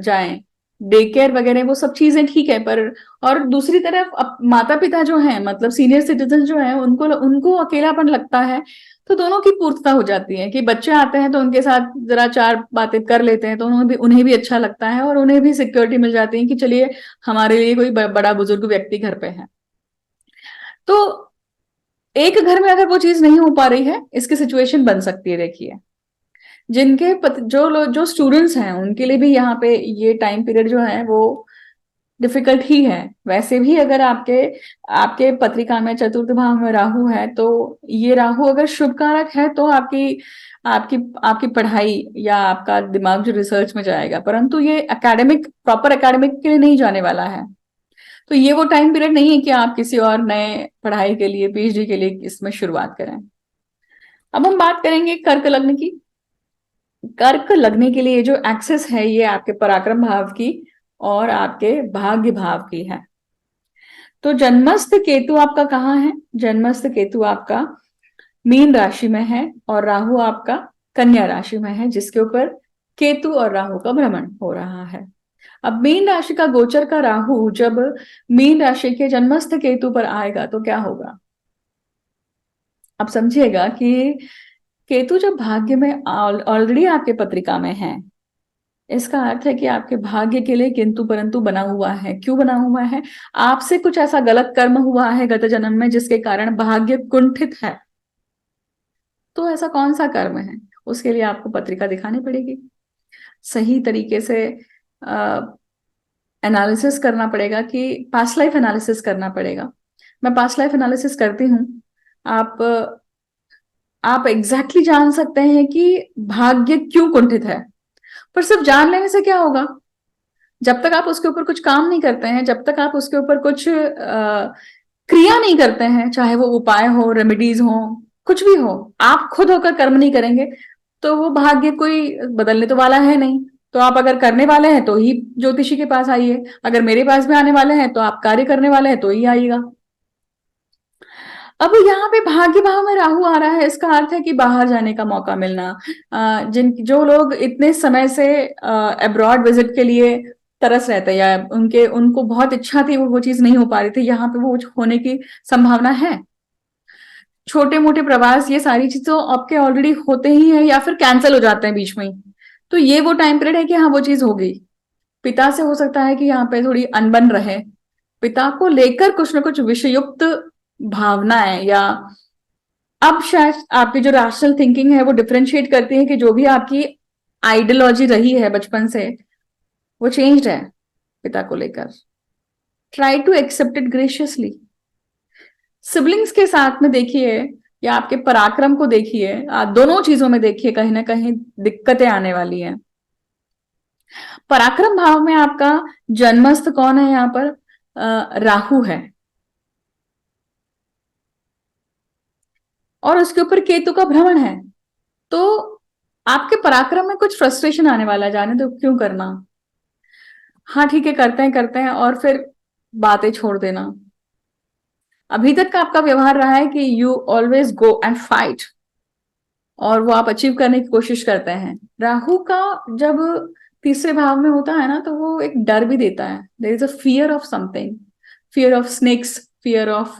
जाएं। डे केयर वगैरह वो सब चीजें ठीक है, पर और दूसरी तरफ माता पिता जो हैं, मतलब सीनियर सिटीजन जो हैं, उनको उनको अकेलापन लगता है। तो दोनों की पूर्तता हो जाती है कि बच्चे आते हैं तो उनके साथ जरा चार बातें कर लेते हैं, तो उन्हें भी अच्छा लगता है और उन्हें भी सिक्योरिटी मिल जाती है कि चलिए हमारे लिए कोई बड़ा बुजुर्ग व्यक्ति घर पे है। तो एक घर में अगर वो चीज नहीं हो पा रही है, इसकी सिचुएशन बन सकती है। देखिए, जो स्टूडेंट्स हैं उनके लिए भी यहाँ पे ये टाइम पीरियड जो है वो डिफिकल्ट ही है। वैसे भी अगर आपके आपके पत्रिका में चतुर्थ भाव में राहु है, तो ये राहु अगर शुभ कारक है तो आपकी आपकी आपकी पढ़ाई या आपका दिमाग जो रिसर्च में जाएगा, परंतु ये प्रॉपर एकेडमिक के लिए नहीं जाने वाला है। तो ये वो टाइम पीरियड नहीं है कि आप किसी और नए पढ़ाई के लिए, पीएचडी के लिए इसमें शुरुआत करें। अब हम बात करेंगे कर्क लग्न की। कर्क लगने के लिए जो एक्सेस है ये आपके पराक्रम भाव की और आपके भाग्य भाव की है। तो जन्मस्थ केतु आपका कहाँ है? जन्मस्थ केतु आपका मीन राशि में है और राहु आपका कन्या राशि में है, जिसके ऊपर केतु और राहु का भ्रमण हो रहा है। अब मीन राशि का गोचर का राहु जब मीन राशि के जन्मस्थ केतु पर आएगा तो क्या होगा? अब समझिएगा कि केतु जब भाग्य में ऑलरेडी आपके पत्रिका में है, इसका अर्थ है कि आपके भाग्य के लिए किंतु परंतु बना हुआ है। क्यों बना हुआ है? आपसे कुछ ऐसा गलत कर्म हुआ है गत जन्म में जिसके कारण भाग्य कुंठित है। तो ऐसा कौन सा कर्म है? उसके लिए आपको पत्रिका दिखानी पड़ेगी, सही तरीके से एनालिसिस करना पड़ेगा, कि पास्ट लाइफ एनालिसिस करना पड़ेगा। मैं पास्ट लाइफ एनालिसिस करती हूँ। आप आप एग्जैक्टली जान सकते हैं कि भाग्य क्यों कुंठित है। पर सिर्फ जान लेने से क्या होगा? जब तक आप उसके ऊपर कुछ काम नहीं करते हैं, जब तक आप उसके ऊपर कुछ क्रिया नहीं करते हैं, चाहे वो उपाय हो, रेमेडीज हो, कुछ भी हो, आप खुद होकर कर्म नहीं करेंगे, तो वो भाग्य कोई बदलने तो वाला है नहीं। तो आप अगर करने वाले हैं तो ही ज्योतिषी के पास आइए, अगर मेरे पास में आने वाले हैं तो आप कार्य करने वाले हैं तो ही आइएगा। अब यहाँ पे भाग्य भाव में राहु आ रहा है, इसका अर्थ है कि बाहर जाने का मौका मिलना। जो लोग इतने समय से अब्रॉड विजिट के लिए तरस रहते हैं, या उनको बहुत इच्छा थी, वो चीज नहीं हो पा रही थी, यहाँ पे वो होने की संभावना है। छोटे मोटे प्रवास, ये सारी चीजें तो आपके ऑलरेडी होते ही है या फिर कैंसिल हो जाते हैं बीच में ही। तो ये वो टाइम पीरियड है कि हाँ वो चीज हो गई। पिता से हो सकता है कि यहाँ पे थोड़ी अनबन रहे, पिता को लेकर कुछ ना कुछ विषयुक्त भावनाएं, या अब शायद आपकी जो रैशनल थिंकिंग है वो डिफरेंशिएट करती है कि जो भी आपकी आइडियोलॉजी रही है बचपन से वो चेंज्ड है पिता को लेकर। Try to accept it graciously. Siblings के साथ में देखिए या आपके पराक्रम को देखिए, दोनों चीजों में देखिए कहीं ना कहीं दिक्कतें आने वाली हैं। पराक्रम भाव में आपका जन्मस्थ कौन है? यहाँ पर राहु है और उसके ऊपर केतु का भ्रमण है। तो आपके पराक्रम में कुछ फ्रस्ट्रेशन आने वाला है, जाने तो क्यों करना। हाँ ठीक है, करते हैं और फिर बातें छोड़ देना। अभी तक का आपका व्यवहार रहा है कि you always go and fight, और वो आप अचीव करने की कोशिश करते हैं। राहु का जब तीसरे भाव में होता है ना, तो वो एक डर भी देता है। There is a fear of something, fear of snakes, fear of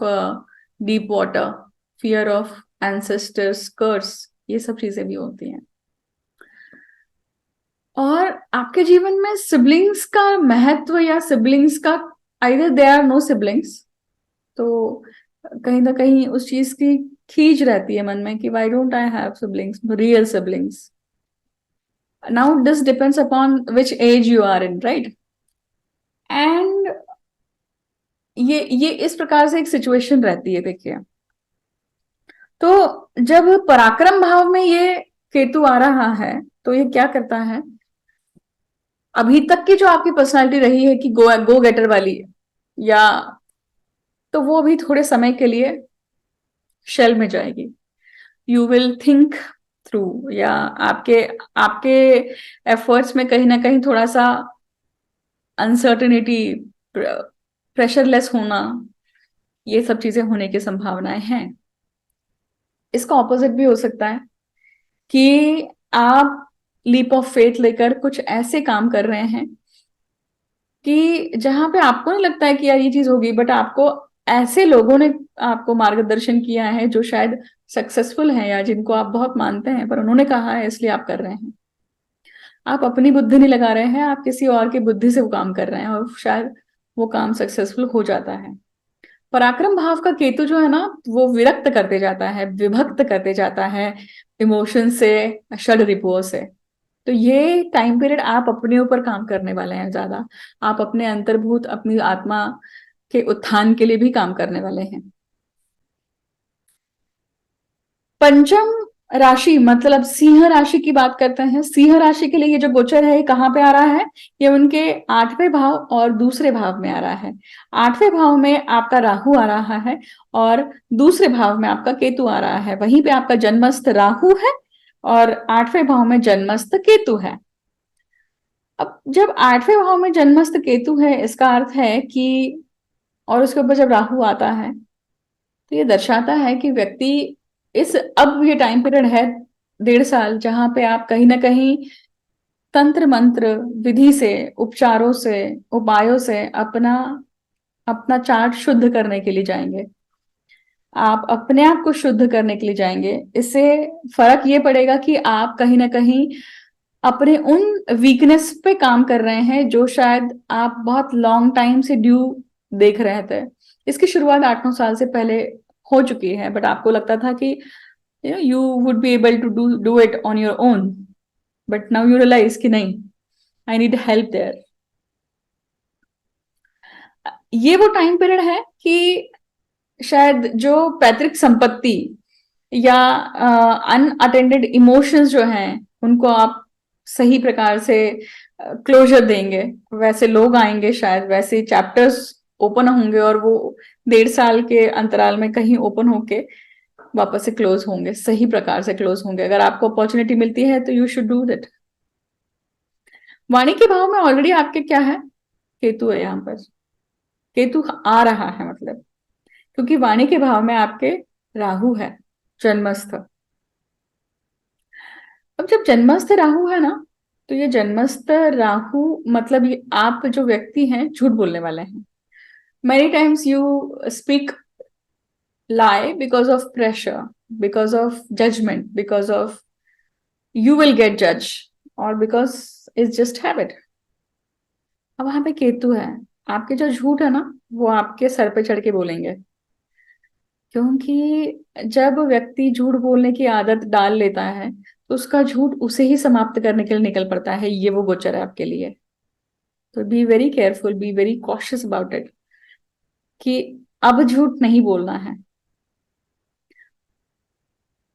deep water, fear of ancestors curse, ये सब चीजें भी होती हैं। और आपके जीवन में सिबलिंग्स का महत्व, या सिबलिंग्स का, either they are no siblings, तो कहीं ना कहीं उस चीज की खींच रहती है मन में कि why don't I have siblings, real siblings. Now this depends upon which age you are in, right? And ये इस प्रकार से एक सिचुएशन रहती है। देखिए, तो जब पराक्रम भाव में ये केतु आ रहा है तो ये क्या करता है? अभी तक की जो आपकी पर्सनालिटी रही है कि गो गेटर वाली, या तो वो अभी थोड़े समय के लिए शेल में जाएगी। यू विल थिंक थ्रू, या आपके आपके एफर्ट्स में कहीं ना कहीं थोड़ा सा अनसर्टेनिटी, प्रेशरलेस होना, ये सब चीजें होने की संभावनाएं हैं। इसका ऑपोजिट भी हो सकता है कि आप लीप ऑफ फेथ लेकर कुछ ऐसे काम कर रहे हैं कि जहां पे आपको नहीं लगता है कि यार ये चीज होगी, बट आपको ऐसे लोगों ने आपको मार्गदर्शन किया है जो शायद सक्सेसफुल हैं या जिनको आप बहुत मानते हैं, पर उन्होंने कहा है इसलिए आप कर रहे हैं। आप अपनी बुद्धि नहीं लगा रहे हैं, आप किसी और की बुद्धि से वो काम कर रहे हैं और शायद वो काम सक्सेसफुल हो जाता है। पराक्रम भाव का केतु जो है ना, वो विरक्त करते जाता है, विभक्त करते जाता है इमोशन से, षड रिपुओं से। तो ये टाइम पीरियड आप अपने ऊपर काम करने वाले हैं ज्यादा। आप अपने अंतर्भूत, अपनी आत्मा के उत्थान के लिए भी काम करने वाले हैं। पंचम राशि मतलब सिंह राशि की बात करते हैं। सिंह राशि के लिए ये जो गोचर है, ये कहाँ पे आ रहा है? ये उनके आठवें भाव और दूसरे भाव में आ रहा है। आठवें भाव में आपका राहु आ रहा है और दूसरे भाव में आपका केतु आ रहा है। वहीं पे आपका जन्मस्थ राहु है और आठवें भाव में जन्मस्थ केतु है। अब जब आठवें भाव में जन्मस्थ केतु है, इसका अर्थ है कि, और उसके ऊपर जब राहु आता है, तो ये दर्शाता है कि व्यक्ति इस, अब ये टाइम पीरियड है 1.5 साल, जहां पे आप कहीं ना कहीं तंत्र मंत्र विधि से, उपचारों से, उपायों से अपना अपना चार्ट शुद्ध करने के लिए जाएंगे। आप अपने आप को शुद्ध करने के लिए जाएंगे। इससे फर्क ये पड़ेगा कि आप कहीं ना कहीं अपने उन वीकनेस पे काम कर रहे हैं जो शायद आप बहुत लॉन्ग टाइम से ड्यू देख रहे थे। इसकी शुरुआत 8-9 साल से पहले हो चुकी है, बट आपको लगता था कि you would be able to do do it on your own, but now you realise कि नहीं, आई नीड हेल्प देयर। ये वो टाइम पीरियड है कि शायद जो पैतृक संपत्ति या अनअटेंडेड इमोशंस जो हैं, उनको आप सही प्रकार से क्लोजर देंगे। वैसे लोग आएंगे, शायद वैसे चैप्टर्स ओपन होंगे और वो 1.5 साल के अंतराल में कहीं ओपन होके वापस से क्लोज होंगे, सही प्रकार से क्लोज होंगे। अगर आपको अपॉर्चुनिटी मिलती है तो यू शुड डू दैट। वाणी के भाव में ऑलरेडी आपके क्या है? केतु है यहाँ पर। केतु आ रहा है मतलब, क्योंकि वाणी के भाव में आपके राहु है जन्मस्थ। अब जब जन्मस्थ राहु है ना, तो ये जन्मस्थ राहु मतलब ये आप जो व्यक्ति हैं झूठ बोलने वाले हैं। Many times you speak lie because of pressure, because of judgment, because of you will get judged, or because it's just habit। अब वहां पे केतु है, आपके जो झूठ है ना, वो आपके सर पे चढ़ के बोलेंगे। क्योंकि जब व्यक्ति झूठ बोलने की आदत डाल लेता है, तो उसका झूठ उसे ही समाप्त करने के लिए निकल पड़ता है। ये वो गोचर है आपके लिए। तो be very careful, be very cautious about it, कि अब झूठ नहीं बोलना है।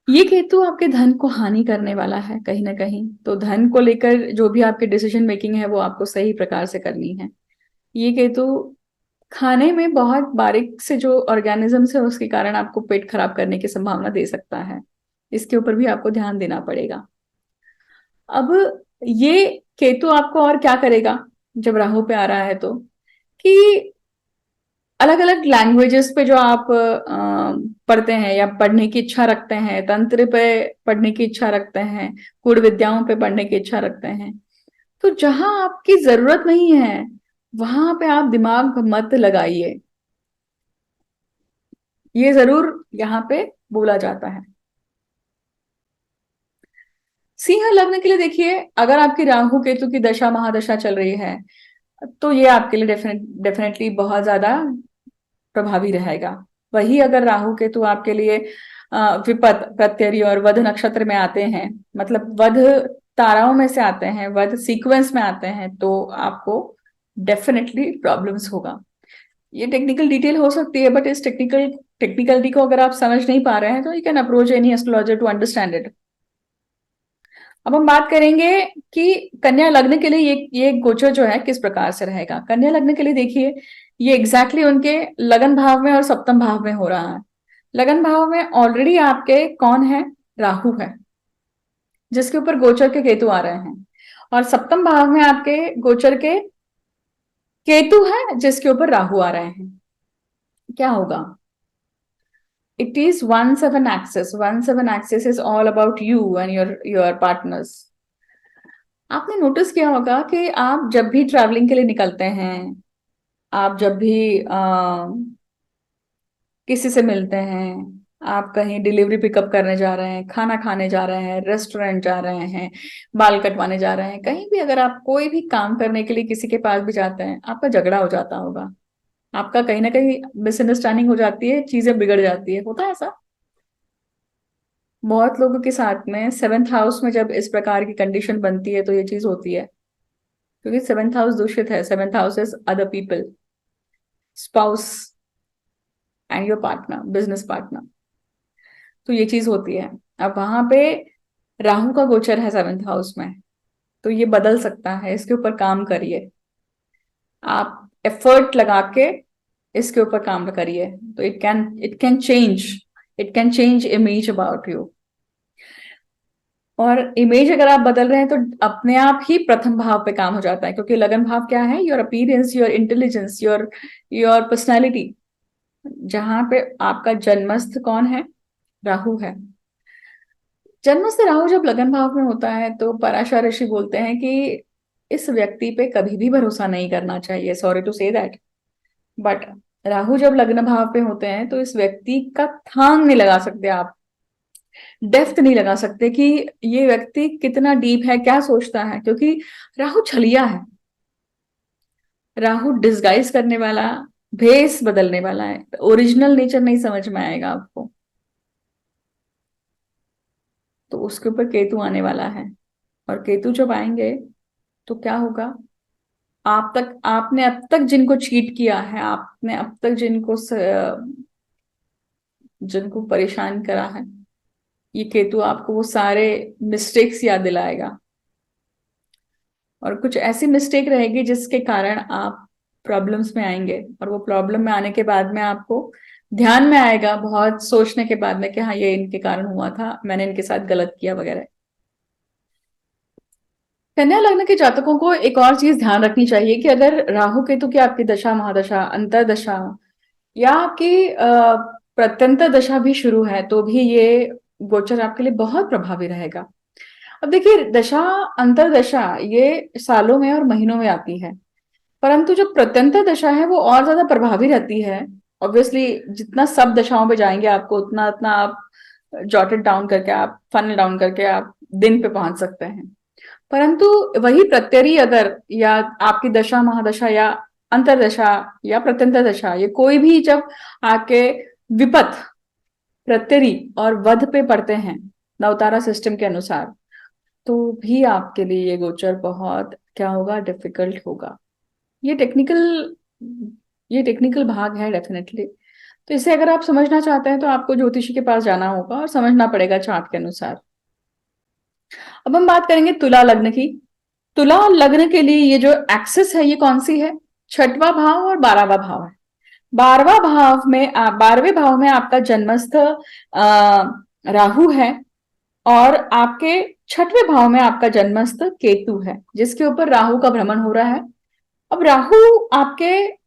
ये केतु आपके धन को हानि करने वाला है कहीं ना कहीं। तो धन को लेकर जो भी आपकी डिसीजन मेकिंग है, वो आपको सही प्रकार से करनी है। ये केतु खाने में बहुत बारीक से जो ऑर्गेनिजम्स है, उसके कारण आपको पेट खराब करने की संभावना दे सकता है। इसके ऊपर भी आपको ध्यान देना पड़ेगा। अब ये केतु आपको और क्या करेगा जब राहु पे आ रहा है, तो कि अलग अलग लैंग्वेजेस पे जो आप पढ़ते हैं या पढ़ने की इच्छा रखते हैं, तंत्र पे पढ़ने की इच्छा रखते हैं, कूट विद्याओं पे पढ़ने की इच्छा रखते हैं, तो जहां आपकी जरूरत नहीं है, वहां पे आप दिमाग मत लगाइए। ये जरूर यहाँ पे बोला जाता है। सिंह लग्न के लिए देखिए, अगर आपकी राहु केतु की दशा महादशा चल रही है, तो ये आपके लिए डेफिनेटली बहुत ज्यादा प्रभावी रहेगा। वही अगर राहु केतु आपके लिए विपत प्रत्यरी और वध नक्षत्र में आते हैं, मतलब वध ताराओं में से आते हैं, वध सीक्वेंस में आते हैं, तो आपको डेफिनेटली प्रॉब्लम्स होगा। ये टेक्निकल डिटेल हो सकती है, बट इस टेक्निकलिटी को अगर आप समझ नहीं पा रहे हैं, तो you can approach any astrologer to understand it. अब हम बात करेंगे कि कन्या लग्न के लिए ये गोचर जो है किस प्रकार से रहेगा। कन्या लग्न के लिए देखिए, ये एग्जैक्टली उनके लगन भाव में और सप्तम भाव में हो रहा है। लगन भाव में ऑलरेडी आपके कौन है? राहु है, जिसके ऊपर गोचर के केतु आ रहे हैं। और सप्तम भाव में आपके गोचर के केतु है, जिसके ऊपर राहु आ रहे हैं। क्या होगा? It is 1/7 axis. 1/7 axis is all about you and your partners. आपने नोटिस किया होगा कि आप जब भी ट्रैवलिंग के लिए निकलते हैं, आप जब भी किसी से मिलते हैं, आप कहीं डिलीवरी पिकअप करने जा रहे हैं, खाना खाने जा रहे हैं, रेस्टोरेंट जा रहे हैं, बाल कटवाने जा रहे हैं, कहीं भी अगर आप कोई भी काम करने के लिए किसी के पास भी जाते हैं, आपका झगड़ा हो जाता होगा, आपका कहीं ना कहीं मिसअंडरस्टैंडिंग हो जाती है, चीजें बिगड़ जाती है, होता है ऐसा। बहुत लोगों के साथ में सेवेंथ हाउस में जब इस प्रकार की कंडीशन बनती है तो ये चीज होती है, क्योंकि सेवेंथ हाउस दूषित है। Seventh house is other people, spouse and your partner, business partner. तो ये चीज होती है। अब वहां पे राहु का गोचर है सेवेंथ हाउस में, तो ये बदल सकता है, इसके ऊपर काम करिए, आप एफर्ट लगा के इसके ऊपर काम करिए, तो it can change image about you. और इमेज अगर आप बदल रहे हैं तो अपने आप ही प्रथम भाव पे काम हो जाता है, क्योंकि लगन भाव क्या है? Your appearance, your intelligence, your your personality. जहां पे आपका जन्मस्थ कौन है? राहु है। जन्मस्थ राहु जब लगन भाव में होता है तो पराशर ऋषि बोलते हैं कि इस व्यक्ति पे कभी भी भरोसा नहीं करना चाहिए, sorry to say that, but Rahu जब लग्न भाव पे होते हैं तो इस व्यक्ति का थांग नहीं लगा सकते आप, डेप्थ नहीं लगा सकते कि ये व्यक्ति कितना डीप है, क्या सोचता है, क्योंकि राहु छलिया है। राहु डिस्गाइज करने वाला, भेस बदलने वाला है, ओरिजिनल नेचर नहीं समझ में आएगा आपको। तो उसके ऊपर केतु आने वाला है, और केतु जब आएंगे तो क्या होगा? आपने अब तक जिनको चीट किया है, आपने अब तक जिनको परेशान करा है, ये केतु आपको वो सारे मिस्टेक्स याद दिलाएगा। और कुछ ऐसी मिस्टेक रहेगी जिसके कारण आप प्रॉब्लम्स में आएंगे, और वो प्रॉब्लम में आने के बाद में आपको ध्यान में आएगा बहुत सोचने के बाद में कि हाँ, ये इनके कारण हुआ था, मैंने इनके साथ गलत किया वगैरह। कन्या लग्न के जातकों को एक और चीज ध्यान रखनी चाहिए कि अगर राहु केतु की आपकी दशा, महादशा, अंतरदशा या आपकी प्रत्यंतर दशा भी शुरू है तो भी ये गोचर आपके लिए बहुत प्रभावी रहेगा। अब देखिए, दशा अंतरदशा ये सालों में और महीनों में आती है, परंतु जो प्रत्यंतर दशा है वो और ज्यादा प्रभावी रहती है। ऑब्वियसली जितना सब दशाओं पे जाएंगे आपको उतना उतना आप जॉटेड डाउन करके, आप फनल डाउन करके आप दिन पे पहुंच सकते हैं। परंतु वही प्रत्यरी अगर, या आपकी दशा, महादशा या अंतरदशा या प्रत्यंतर दशा, ये कोई भी जब आपके विपथ, प्रत्यरी और वध पे पड़ते हैं नवतारा सिस्टम के अनुसार, तो भी आपके लिए ये गोचर बहुत क्या होगा? डिफिकल्ट होगा। ये टेक्निकल ये टेक्निकल भाग है डेफिनेटली। तो इसे अगर आप समझना चाहते हैं तो आपको ज्योतिषी के पास जाना होगा और समझना पड़ेगा चार्ट के अनुसार। अब हम बात करेंगे तुला लग्न की। तुला लग्न के लिए ये जो एक्सिस है ये कौन सी है? छठवां भाव और 12वां भाव है। 12वें भाव में आपका जन्मस्थ राहु है, और आपके छठवें भाव में आपका जन्मस्थ केतु है, जिसके ऊपर राहु का भ्रमण हो रहा है। अब राहु आपके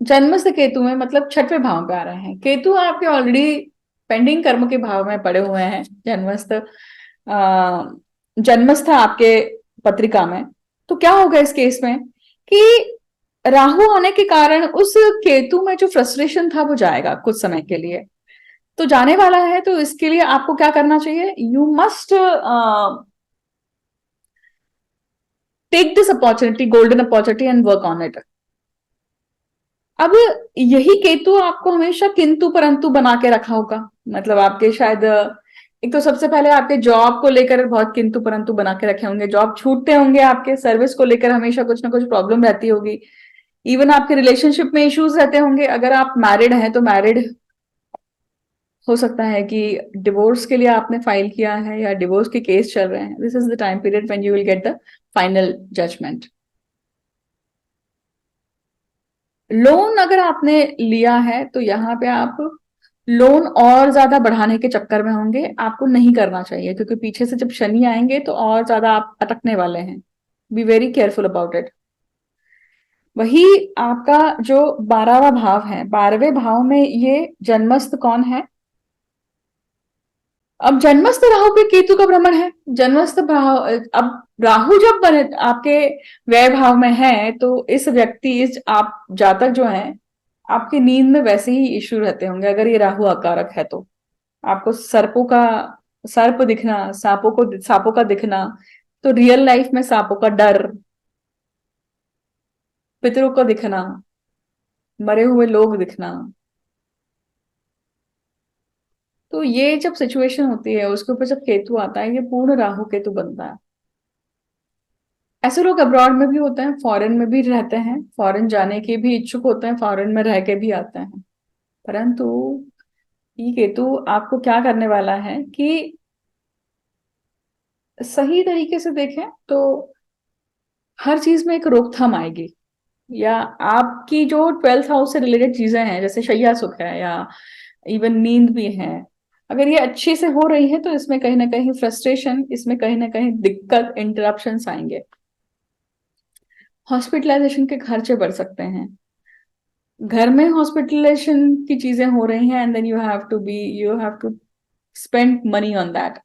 जन्मस्थ केतु में, मतलब छठवें भाव पे आ रहे हैं। केतु आपके ऑलरेडी पेंडिंग कर्म के भाव में पड़े हुए हैं जन्मस्थ आपके पत्रिका में। तो क्या होगा इस केस में कि राहु आने के कारण उस केतु में जो फ्रस्ट्रेशन था वो जाएगा कुछ समय के लिए, तो जाने वाला है। तो इसके लिए आपको क्या करना चाहिए? You must take this opportunity, golden opportunity, and work on it. अब यही केतु आपको हमेशा किंतु परंतु बना के रखा होगा, मतलब आपके शायद एक तो सबसे पहले आपके जॉब को लेकर बहुत किंतु परंतु बना के रखे होंगे, जॉब छूटते होंगे, आपके सर्विस को लेकर हमेशा कुछ ना कुछ प्रॉब्लम रहती होगी, इवन आपके रिलेशनशिप में इश्यूज रहते होंगे। अगर आप मैरिड हैं तो मैरिड हो सकता है कि डिवोर्स के लिए आपने फाइल किया है या डिवोर्स के केस चल रहे हैं। This is the time period when you will get the final judgement. Loan अगर आपने लिया है तो यहाँ पे आप लोन और ज्यादा बढ़ाने के चक्कर में होंगे, आपको नहीं करना चाहिए, क्योंकि पीछे से जब शनि आएंगे तो और ज्यादा आप अटकने वाले हैं। Be very careful about it. वही आपका जो 12वां भाव है, 12वें भाव में ये जन्मस्थ कौन है? अब जन्मस्थ राहु पे केतु का भ्रमण है। जन्मस्थ भाव, अब राहु जब बने आपके व्यय भाव में है तो इस व्यक्ति, इस आप जातक जो है, आपकी नींद में वैसे ही इश्यू रहते होंगे अगर ये राहु अकारक है तो। आपको सर्प दिखना, सांपों का दिखना, तो रियल लाइफ में सांपों का डर, पितरों का दिखना, मरे हुए लोग दिखना, तो ये जब सिचुएशन होती है उसके ऊपर जब केतु आता है, ये पूर्ण राहु केतु बनता है। ऐसे लोग अब्रॉड में भी होते हैं, फॉरेन में भी रहते हैं, फॉरेन जाने के भी इच्छुक होते हैं, फॉरेन में रह के भी आते हैं। परंतु ये केतु आपको क्या करने वाला है कि सही तरीके से देखें तो हर चीज में एक रोकथाम आएगी। या आपकी जो 12th हाउस से रिलेटेड चीजें हैं, जैसे शैया सुख है या इवन नींद भी है, अगर ये अच्छे से हो रही है तो इसमें कहीं ना कहीं फ्रस्ट्रेशन, इसमें कहीं ना कहीं दिक्कत, इंटरप्शंस आएंगे। हॉस्पिटलाइजेशन के खर्चे बढ़ सकते हैं, घर में हॉस्पिटलाइजेशन की चीजें हो रही हैं, and then you have to spend money on that.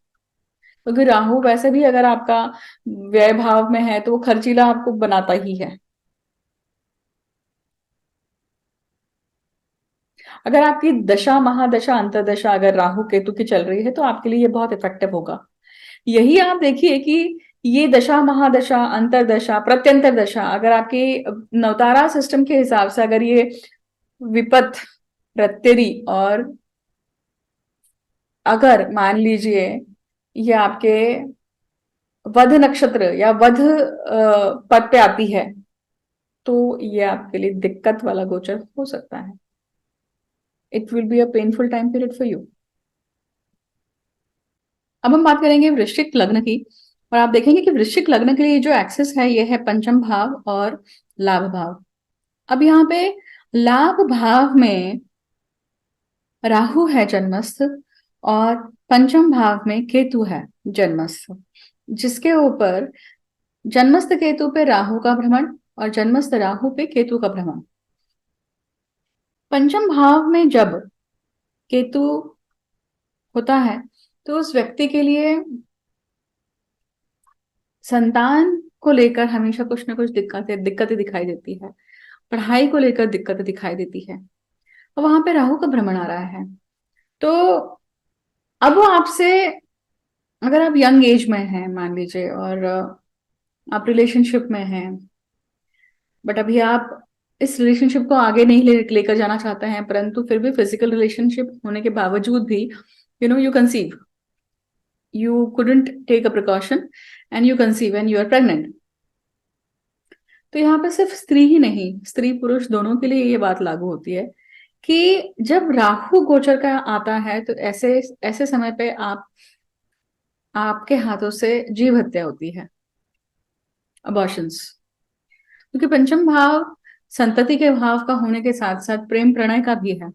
क्योंकि राहु वैसे भी अगर आपका व्यय भाव में है तो वो खर्चीला आपको बनाता ही है। अगर आपकी दशा महादशा अंतरदशा अगर राहु केतु की चल रही है तो आपके लिए ये बहुत इफेक्टिव होगा। यही आप देखिए कि ये दशा महादशा अंतरदशा प्रत्यंतर दशा अगर आपके नवतारा सिस्टम के हिसाब से अगर ये विपत प्रत्यरी, और अगर मान लीजिए ये आपके वध नक्षत्र या वध पद पे आती है, तो ये आपके लिए दिक्कत वाला गोचर हो सकता है। It will be a painful time period for you. अब हम बात करेंगे वृश्चिक लग्न की, और आप देखेंगे कि वृश्चिक लग्न के लिए जो एक्सेस है ये है पंचम भाव और लाभ भाव। अब यहाँ पे लाभ भाव में राहु है जन्मस्थ, और पंचम भाव में केतु है जन्मस्थ, जिसके ऊपर जन्मस्थ केतु पे राहु का भ्रमण और जन्मस्थ राहु पे केतु का भ्रमण। पंचम भाव में जब केतु होता है तो उस व्यक्ति के लिए संतान को लेकर हमेशा कुछ ना कुछ दिक्कतें दिक्कतें दिखाई देती है, पढ़ाई को लेकर दिक्कतें दिखाई देती है, और वहां पे राहु का भ्रमण आ रहा है। तो अब वो आपसे, अगर आप यंग एज में हैं मान लीजिए, और आप रिलेशनशिप में हैं, बट अभी आप इस रिलेशनशिप को आगे नहीं लेकर जाना चाहते हैं, परंतु फिर भी फिजिकल रिलेशनशिप होने के बावजूद भी you conceive, you couldn't take a precaution and you conceive and you are pregnant। तो यहाँ पे सिर्फ स्त्री ही नहीं, स्त्री पुरुष दोनों के लिए ये बात लागू होती है कि जब राहु गोचर का आता है तो ऐसे ऐसे समय पे आपके हाथों से जीव हत्या होती है, अबॉर्शंस। क्योंकि पंचम भाव संतति के भाव का होने के साथ साथ प्रेम प्रणय का भी है।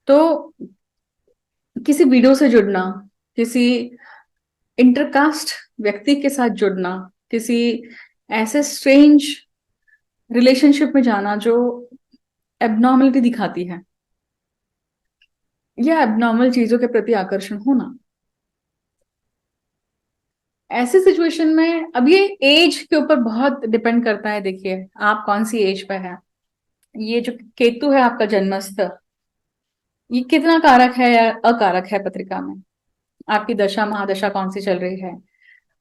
तो किसी वीडियो से जुड़ना, किसी इंटरकास्ट व्यक्ति के साथ जुड़ना, किसी ऐसे स्ट्रेंज रिलेशनशिप में जाना जो एबनॉर्मलिटी दिखाती है, या एबनॉर्मल चीजों के प्रति आकर्षण होना, ऐसी सिचुएशन में अब ये एज के ऊपर बहुत डिपेंड करता है। देखिए आप कौन सी एज पे है, ये जो केतु है आपका जन्मस्थ, ये कितना कारक है या अकारक है पत्रिका में, आपकी दशा महादशा कौन सी चल रही है,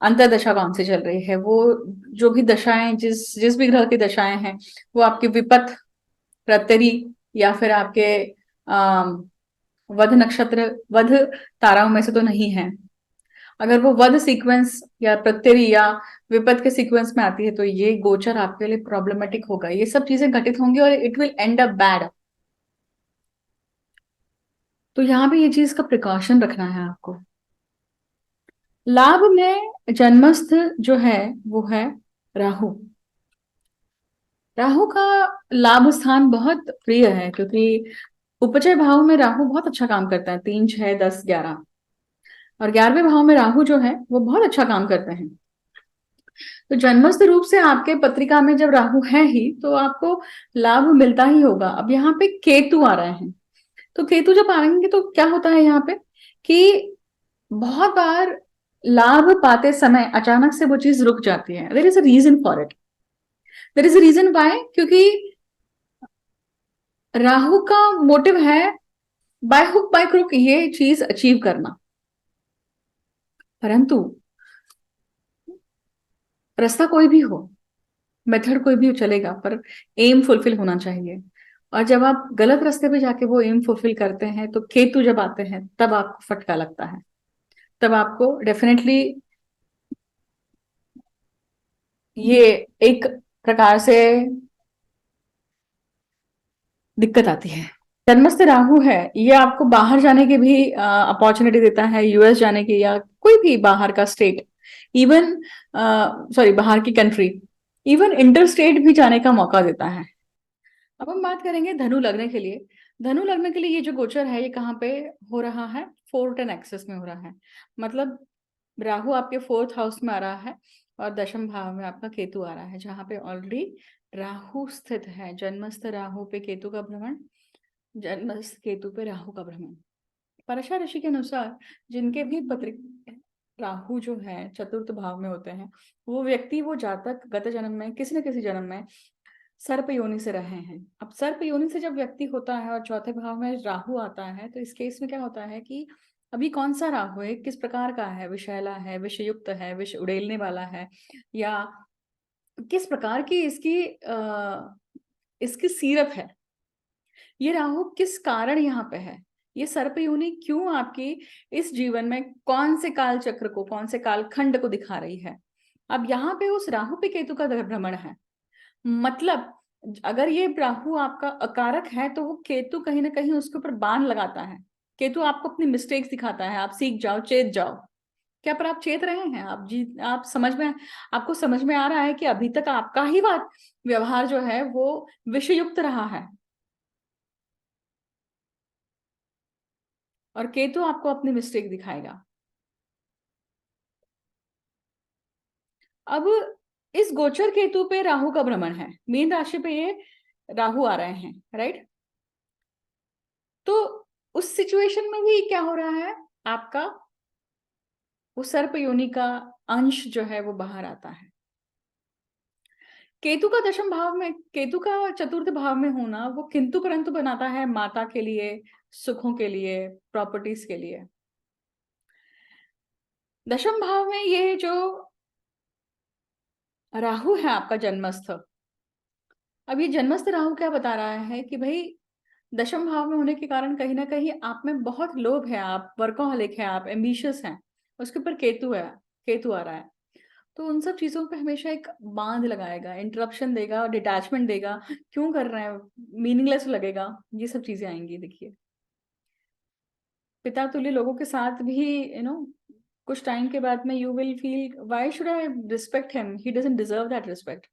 अंतरदशा कौन सी चल रही है, वो जो भी दशाएं जिस जिस भी ग्रह की दशाएं हैं वो आपकी विपत प्रत्यरी या फिर आपके वध नक्षत्र, वध ताराओं में से तो नहीं है। अगर वो वध सीक्वेंस या प्रत्यरी या विपत के सीक्वेंस में आती है तो ये गोचर आपके लिए प्रॉब्लमेटिक होगा, ये सब चीजें घटित होंगी और it will and up bad. तो यहाँ पे ये चीज का प्रिकॉशन रखना है आपको। लाभ में जन्मस्थ जो है वो है राहु। राहु का लाभ स्थान बहुत प्रिय है, क्योंकि उपचय भाव में राहु बहुत अच्छा काम करता है, 3 6 10 11, और 11वें भाव में राहु जो है वो बहुत अच्छा काम करते हैं। तो जन्मस्थ रूप से आपके पत्रिका में जब राहु है ही तो आपको लाभ मिलता ही होगा। अब यहाँ पे केतु आ रहे हैं, तो केतु जब आएंगे तो क्या होता है यहाँ पे कि बहुत बार लाभ पाते समय अचानक से वो चीज रुक जाती है। There is a reason for it. There is a reason why, क्योंकि राहु का मोटिव है बाय हुक बाय क्रुक ये चीज अचीव करना, परंतु रास्ता कोई भी हो, मेथड कोई भी चलेगा, पर एम फुलफिल होना चाहिए। और जब आप गलत रास्ते पे जाके वो एम फुलफिल करते हैं तो केतु जब आते हैं तब आपको फटका लगता है, तब आपको डेफिनेटली ये एक प्रकार से दिक्कत आती है। जन्मस्थ राहु है, ये आपको बाहर जाने की भी अपॉर्चुनिटी देता है, यूएस जाने की या कोई भी बाहर का स्टेट, इवन सॉरी बाहर की कंट्री, इवन इंटर स्टेट भी जाने का मौका देता है। अब हम बात करेंगे धनु लग्न के लिए। धनु लग्न के लिए ये जो गोचर है ये कहाँ पे हो रहा है? 4-10 एक्सेस में हो रहा है। मतलब राहु आपके 4th हाउस में आ रहा है और दशम भाव में आपका केतु आ रहा है, जहां पे ऑलरेडी राहु स्थित है। जन्मस्थ राहु पे केतु का भ्रमण, जन्मस्थ केतु पे राहु का भ्रमण। परशा ऋषि के अनुसार जिनके भी पत्रिक राहु जो है चतुर्थ भाव में होते हैं, वो व्यक्ति, वो जातक गत जन्म में किसी न किसी जन्म में सर्प योनि से रहे हैं। अब सर्प योनि से जब व्यक्ति होता है और चौथे भाव में राहु आता है, तो इस केस में क्या होता है कि अभी कौन सा राहु है, किस प्रकार का है, विषैला है, विषयुक्त है, विष उड़ेलने वाला है, या किस प्रकार की इसकी सीरप है, ये राहु किस कारण यहाँ पे है, ये सर्प योनि क्यों आपकी इस जीवन में कौन से काल चक्र को, कौन से काल खंड को दिखा रही है। अब यहाँ पे उस राहु पे केतु का भ्रमण है। मतलब अगर ये राहु आपका अकारक है तो वो केतु कहीं ना कहीं उसके ऊपर बाण लगाता है। केतु आपको अपनी मिस्टेक्स दिखाता है, आप सीख जाओ, चेत जाओ। क्या पर आप चेत रहे हैं? आप समझ में, आपको समझ में आ रहा है कि अभी तक आपका ही बात व्यवहार जो है वो विषयुक्त रहा है, और केतु आपको अपनी मिस्टेक दिखाएगा। अब इस गोचर केतु पे राहु का भ्रमण है, मीन राशि पे ये राहु आ रहे हैं, राइट? तो उस सिचुएशन में भी क्या हो रहा है, आपका वो सर्प योनि का अंश जो है वो बाहर आता है। केतु का दशम भाव में, केतु का चतुर्थ भाव में होना वो किंतु परंतु बनाता है माता के लिए, सुखों के लिए, प्रॉपर्टीज के लिए। दशम भाव में ये जो राहु है आपका जन्मस्थ, अब ये जन्मस्थ राहु क्या बता रहा है कि भाई दशम भाव में होने के कारण कहीं ना कहीं आप में बहुत लोभ है, आप वर्कोहॉलिक है, आप एम्बिशियस हैं। उसके ऊपर केतु है, केतु आ रहा है, तो उन सब चीजों पे हमेशा एक बांध लगाएगा, इंटरप्शन देगा, डिटैचमेंट देगा, क्यों कर रहे हैं, मीनिंगलेस लगेगा, ये सब चीजें आएंगी। देखिए पिता तुल्य लोगों के साथ भी कुछ टाइम के बाद में you will feel why should I respect him, he doesn't deserve that respect.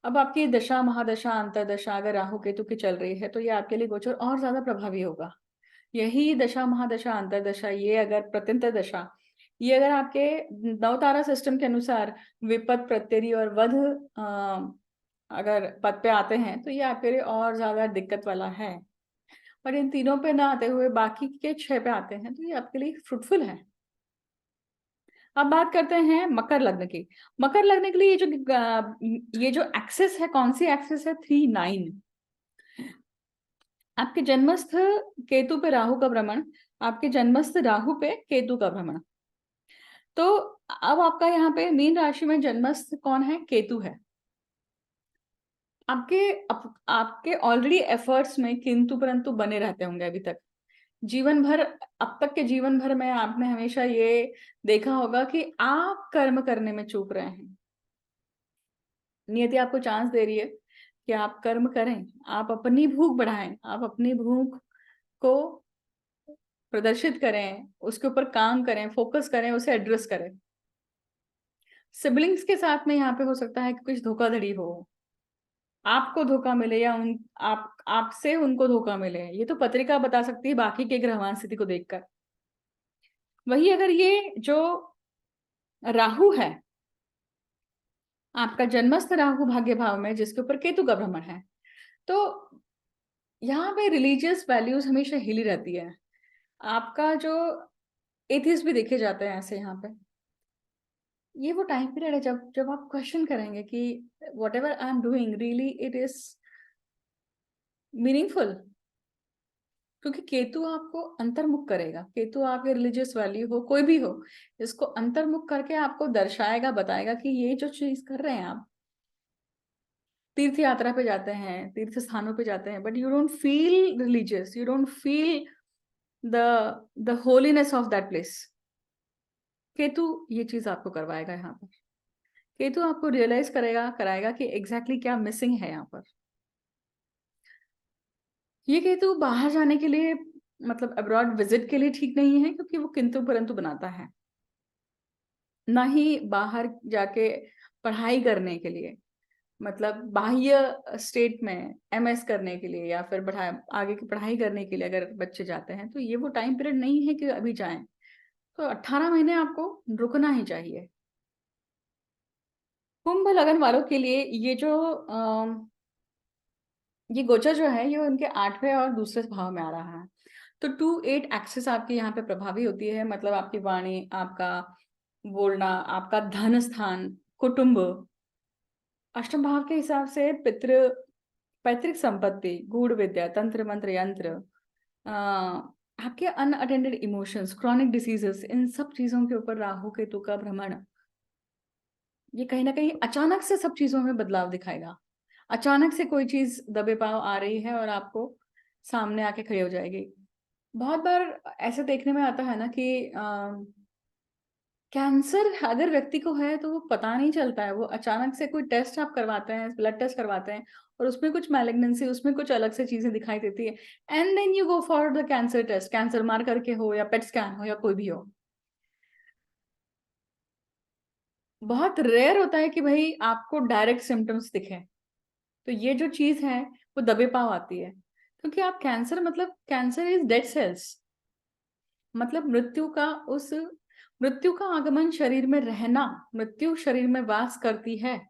अब आपकी दशा महादशा अंतरदशा अगर राहु केतु की चल रही है तो ये आपके लिए गोचर और ज्यादा प्रभावी होगा। यही दशा महादशा अंतरदशा, ये अगर प्रत्यंतर दशा, ये अगर आपके नवतारा सिस्टम के अनुसार विपद प्रत्यरी और वध अगर पद पे आते हैं तो ये आपके लिए और ज्यादा दिक्कत वाला है। और इन तीनों पे ना आते हुए बाकी के 6 पे आते हैं तो ये आपके लिए फ्रूटफुल है। अब बात करते हैं मकर लग्न की। मकर लग्न के लिए ये जो एक्सेस है, कौन सी एक्सेस है? 3-9। आपके जन्मस्थ केतु पे राहु का भ्रमण, आपके जन्मस्थ राहु पे केतु का भ्रमण। तो अब आपका यहाँ पे मीन राशि में जन्मस्थ कौन है? केतु है। आपके ऑलरेडी एफर्ट्स में किंतु परंतु बने रहते होंगे अभी तक, जीवन भर, अब तक के जीवन भर में आपने हमेशा ये देखा होगा कि आप कर्म करने में चूक रहे हैं। नियति आपको चांस दे रही है कि आप कर्म करें, आप अपनी भूख बढ़ाएं, आप अपनी भूख को प्रदर्शित करें, उसके ऊपर काम करें, फोकस करें, उसे एड्रेस करें। सिबलिंग्स के साथ में यहाँ पे हो सकता है कि कुछ धोखाधड़ी हो, आपको धोखा मिले या उन आप आपसे उनको धोखा मिले, ये तो पत्रिका बता सकती है बाकी के ग्रहवान स्थिति को देखकर। वही अगर ये जो राहु है आपका जन्मस्थ राहु भाग्य भाव में जिसके ऊपर केतु का भ्रमण है, तो यहाँ पे रिलीजियस वैल्यूज हमेशा हिली रहती है। आपका जो एथिस्ट भी देखे जाते हैं ऐसे यहाँ पे। ये वो टाइम पीरियड है जब जब आप क्वेश्चन करेंगे कि what ever I am doing really it is meaningful. क्योंकि केतु आपको अंतर्मुख करेगा, केतु आपके रिलीजियस वैल्यू हो कोई भी हो, इसको अंतर्मुख करके आपको दर्शाएगा, बताएगा कि ये जो चीज कर रहे हैं आप, तीर्थ यात्रा पे जाते हैं, तीर्थ स्थानों पे जाते हैं, but you don't feel religious, you don't feel the the holiness of that place. Ketu ये चीज आपको करवाएगा यहाँ पर। केतु आपको रियलाइज करेगा, कराएगा कि एग्जैक्टली क्या मिसिंग है यहाँ पर। ये केतु बाहर जाने के लिए, मतलब अब्रॉड विजिट के लिए ठीक नहीं है, क्योंकि वो किंतु परंतु बनाता है। ना ही बाहर जाके पढ़ाई करने के लिए, मतलब बाह्य स्टेट में एमएस करने के लिए या फिर आगे की पढ़ाई करने के लिए अगर बच्चे जाते हैं, तो ये वो टाइम पीरियड नहीं है कि अभी जाएं। तो 18 महीने आपको रुकना ही चाहिए। कुंभ लगन वालों के लिए ये गोचर जो है, ये उनके 8वें और दूसरे भाव में आ रहा है। तो 2-8 एक्सिस आपकी यहाँ पे प्रभावी होती है, मतलब आपकी वाणी, आपका बोलना, आपका धन स्थान, कुटुंब। अष्टम भाव के हिसाब से पैतृक संपत्ति, गूढ़ विद्या, तंत्र मंत्र यंत्र, आपके अनअटेंडेड इमोशंस, क्रॉनिक डिसीजेस, इन सब चीजों के ऊपर राहु केतु का भ्रमण, ये कहीं ना कहीं अचानक से सब चीजों में बदलाव दिखाएगा। अचानक से कोई चीज दबे पांव आ रही है और आपको सामने आके खड़ी हो जाएगी। बहुत बार ऐसे देखने में आता है ना कि कैंसर अगर व्यक्ति को है तो वो पता नहीं चलता है, वो अचानक से कोई टेस्ट आप करवाते हैं, ब्लड टेस्ट करवाते हैं, और उसमें कुछ मैलिग्नेंसी, उसमें कुछ अलग से चीजें दिखाई देती है, and then you go for the cancer test, cancer मार करके हो या पेट स्कैन हो या कोई भी हो। बहुत रेयर होता है कि भाई आपको डायरेक्ट सिम्टम्स दिखे। तो ये जो चीज है वो दबे पाव आती है, क्योंकि आप कैंसर, मतलब कैंसर इज डेड सेल्स, मतलब मृत्यु का आगमन, शरीर में रहना, मृत्यु शरीर में वास करती है।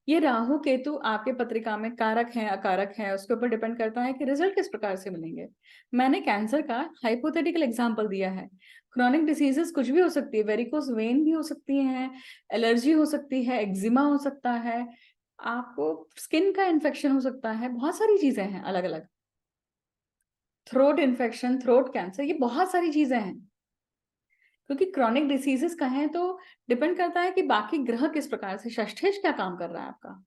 ये राहु केतु आपके पत्रिका में कारक है अकारक है, उसके ऊपर डिपेंड करता है कि रिजल्ट किस प्रकार से मिलेंगे। मैंने कैंसर का हाइपोथेटिकल एग्जांपल दिया है। क्रोनिक डिसीजेस कुछ भी हो सकती है, वेरिकोस वेन भी हो सकती है, एलर्जी हो सकती है, एक्जिमा हो सकता है, आपको स्किन का इन्फेक्शन हो सकता है, बहुत सारी चीजें हैं अलग अलग, थ्रोट इन्फेक्शन, थ्रोट कैंसर, ये बहुत सारी चीजें हैं। क्योंकि क्रॉनिक डिसीजेस कहें तो डिपेंड करता है कि बाकी ग्रह किस प्रकार से, षष्ठेश क्या काम कर रहा है आपका।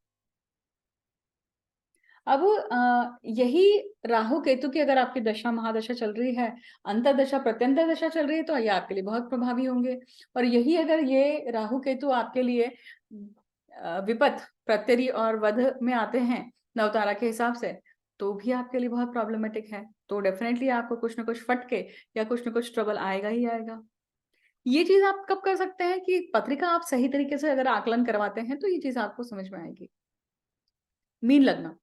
अब यही राहु केतु की अगर आपकी दशा महादशा चल रही है, अंतर्दशा प्रत्यंतर दशा चल रही है, तो ये आपके लिए बहुत प्रभावी होंगे। और यही अगर ये राहु केतु आपके लिए विपत, प्रत्यरी और वध में आते हैं नवतारा के हिसाब से, तो भी आपके लिए बहुत प्रॉब्लमेटिक है। तो डेफिनेटली आपको कुछ ना कुछ फटके या कुछ ना कुछ ट्रबल आएगा ही आएगा। ये चीज आप कब कर सकते हैं कि पत्रिका आप सही तरीके से अगर आकलन करवाते हैं, तो ये चीज आपको समझ में आएगी। मीन लग्न,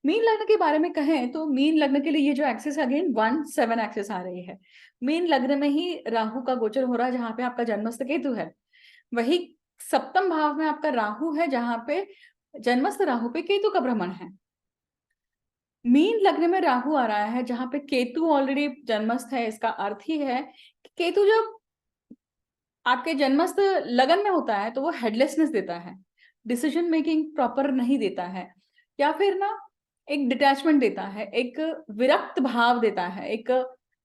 मीन लग्न के बारे में कहें तो मीन लग्न के लिए ये जो एक्सिस अगेन 1-7 एक्सिस आ रही है। मीन लग्न में ही राहु का गोचर हो रहा है, जहां पे आपका जन्मस्थ केतु है। वही सप्तम भाव में आपका राहु है, जहां पे जन्मस्थ राहु पे केतु का भ्रमण है। मीन लग्न में राहु आ रहा है जहां पे केतु ऑलरेडी जन्मस्थ है, इसका अर्थ ही है कि केतु जब आपके जन्मस्थ लगन में होता है तो वो हेडलेसनेस देता है, डिसीजन मेकिंग प्रॉपर नहीं देता है, या फिर ना एक डिटैचमेंट देता है, एक विरक्त भाव देता है, एक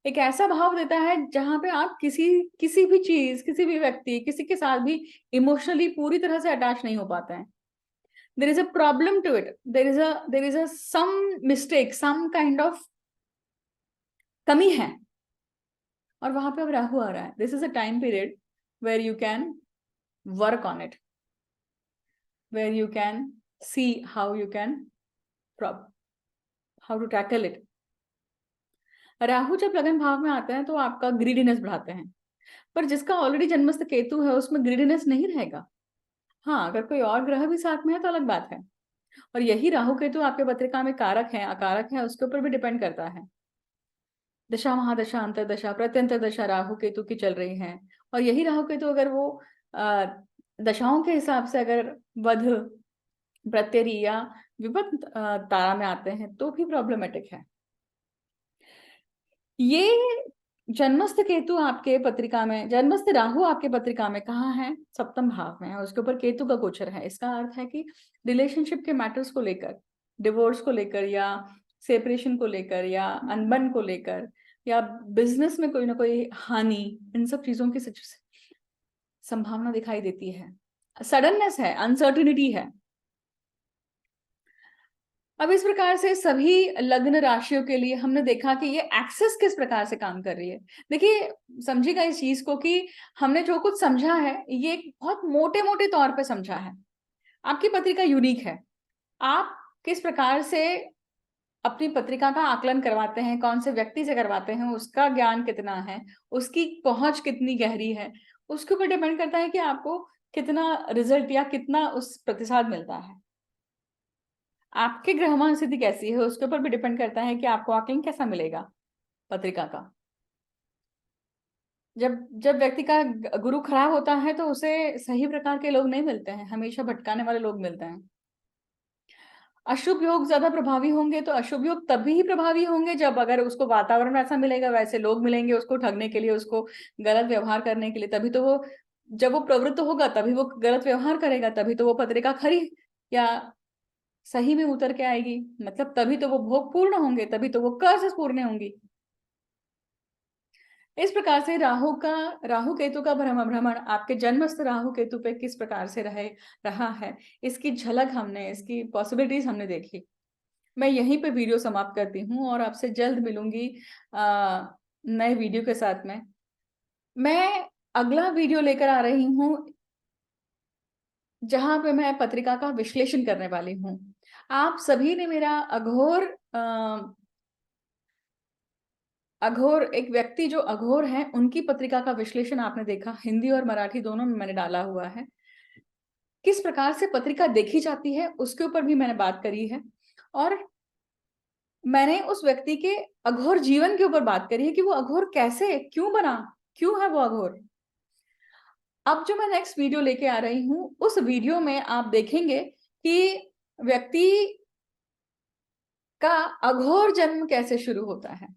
एक ऐसा भाव देता है जहां पे आप किसी किसी भी चीज, किसी भी व्यक्ति, किसी के साथ भी इमोशनली पूरी तरह से अटैच नहीं हो पाते हैं। There is a problem to it, there is a some mistake, some kind of कमी है। और वहां पे अब राहु आ रहा है, this is a time period where you can work on it, where you can see how you can how to tackle it। Rahu जब लगन भाव में आते हैं तो आपका ग्रीडीनेस बढ़ाते हैं, पर जिसका ऑलरेडी जन्मस्थ केतु है उसमें ग्रीडीनेस नहीं रहेगा। हाँ, अगर कोई और ग्रह भी साथ में है तो अलग बात है। और यही राहु केतु आपके पत्रिका में कारक है अकारक है, उसके ऊपर भी डिपेंड करता है। दशा महादशा अंतरदशा प्रत्यंतर दशा राहु केतु की चल रही है, और यही राहु केतु अगर वो अ, दशाओं के हिसाब से अगर वध, प्रत्यरी या विपत तारा में आते हैं तो भी प्रॉब्लमेटिक है। ये जन्मस्थ केतु आपके पत्रिका में, जन्मस्थ राहु आपके पत्रिका में कहाँ है? सप्तम भाव में है, उसके ऊपर केतु का गोचर है। इसका अर्थ है कि रिलेशनशिप के मैटर्स को लेकर, डिवोर्स को लेकर, या सेपरेशन को लेकर, या अनबन को लेकर, या बिजनेस में कोई ना कोई हानि, इन सब चीजों की संभावना दिखाई देती है। सडननेस है, अनसर्टिनिटी है। अब इस प्रकार से सभी लग्न राशियों के लिए हमने देखा कि ये एक्सेस किस प्रकार से काम कर रही है। देखिए, समझिएगा इस चीज को कि हमने जो कुछ समझा है ये बहुत मोटे मोटे तौर पे समझा है। आपकी पत्रिका यूनिक है। आप किस प्रकार से अपनी पत्रिका का आकलन करवाते हैं, कौन से व्यक्ति से करवाते हैं, उसका ज्ञान कितना है, उसकी पहुंच कितनी गहरी है, उसके ऊपर डिपेंड करता है कि आपको कितना रिजल्ट या कितना उस प्रतिसाद मिलता है। आपके ग्रहमान स्थिति कैसी है उसके ऊपर भी डिपेंड करता है कि आपको आकलन कैसा मिलेगा पत्रिका का। जब जब व्यक्ति का गुरु खराब होता है तो उसे सही प्रकार के लोग नहीं मिलते हैं, हमेशा भटकाने वाले लोग मिलते हैं। अशुभ योग ज्यादा प्रभावी होंगे तो अशुभ योग तभी ही प्रभावी होंगे जब अगर उसको वातावरण ऐसा मिलेगा, वैसे लोग मिलेंगे उसको ठगने के लिए, उसको गलत व्यवहार करने के लिए, तभी तो वो, जब वो प्रवृत्त होगा तभी वो गलत व्यवहार करेगा, तभी तो वो पत्रिका खरी या सही में उतर के आएगी। मतलब तभी तो वो भोग पूर्ण होंगे, तभी तो वो कर्ज पूर्ण होंगी। इस प्रकार से राहु केतु का भ्रमण आपके जन्मस्थ राहु केतु पे किस प्रकार से रहा है, इसकी झलक हमने, इसकी पॉसिबिलिटीज हमने देखी। मैं यहीं पे वीडियो समाप्त करती हूँ और आपसे जल्द मिलूंगी नए वीडियो के साथ में। मैं अगला वीडियो लेकर आ रही हूँ जहां पे मैं पत्रिका का विश्लेषण करने वाली हूँ। आप सभी ने मेरा अघोर, एक व्यक्ति जो अघोर है उनकी पत्रिका का विश्लेषण आपने देखा, हिंदी और मराठी दोनों में मैंने डाला हुआ है। किस प्रकार से पत्रिका देखी जाती है उसके ऊपर भी मैंने बात करी है, और मैंने उस व्यक्ति के अघोर जीवन के ऊपर बात करी है कि वो अघोर कैसे, क्यों बना, क्यों है वो अघोर। अब जो मैं नेक्स्ट वीडियो लेके आ रही हूँ उस वीडियो में आप देखेंगे कि व्यक्ति का अघोर जन्म कैसे शुरू होता है।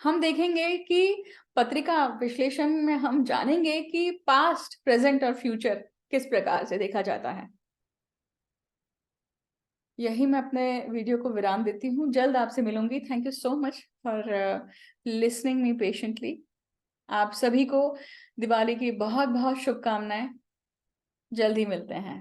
हम देखेंगे कि पत्रिका विश्लेषण में हम जानेंगे कि पास्ट, प्रेजेंट और फ्यूचर किस प्रकार से देखा जाता है। यही मैं अपने वीडियो को विराम देती हूँ, जल्द आपसे मिलूंगी। Thank you so much for listening me patiently. आप सभी को दिवाली की बहुत बहुत शुभकामनाएं। जल्दी मिलते हैं।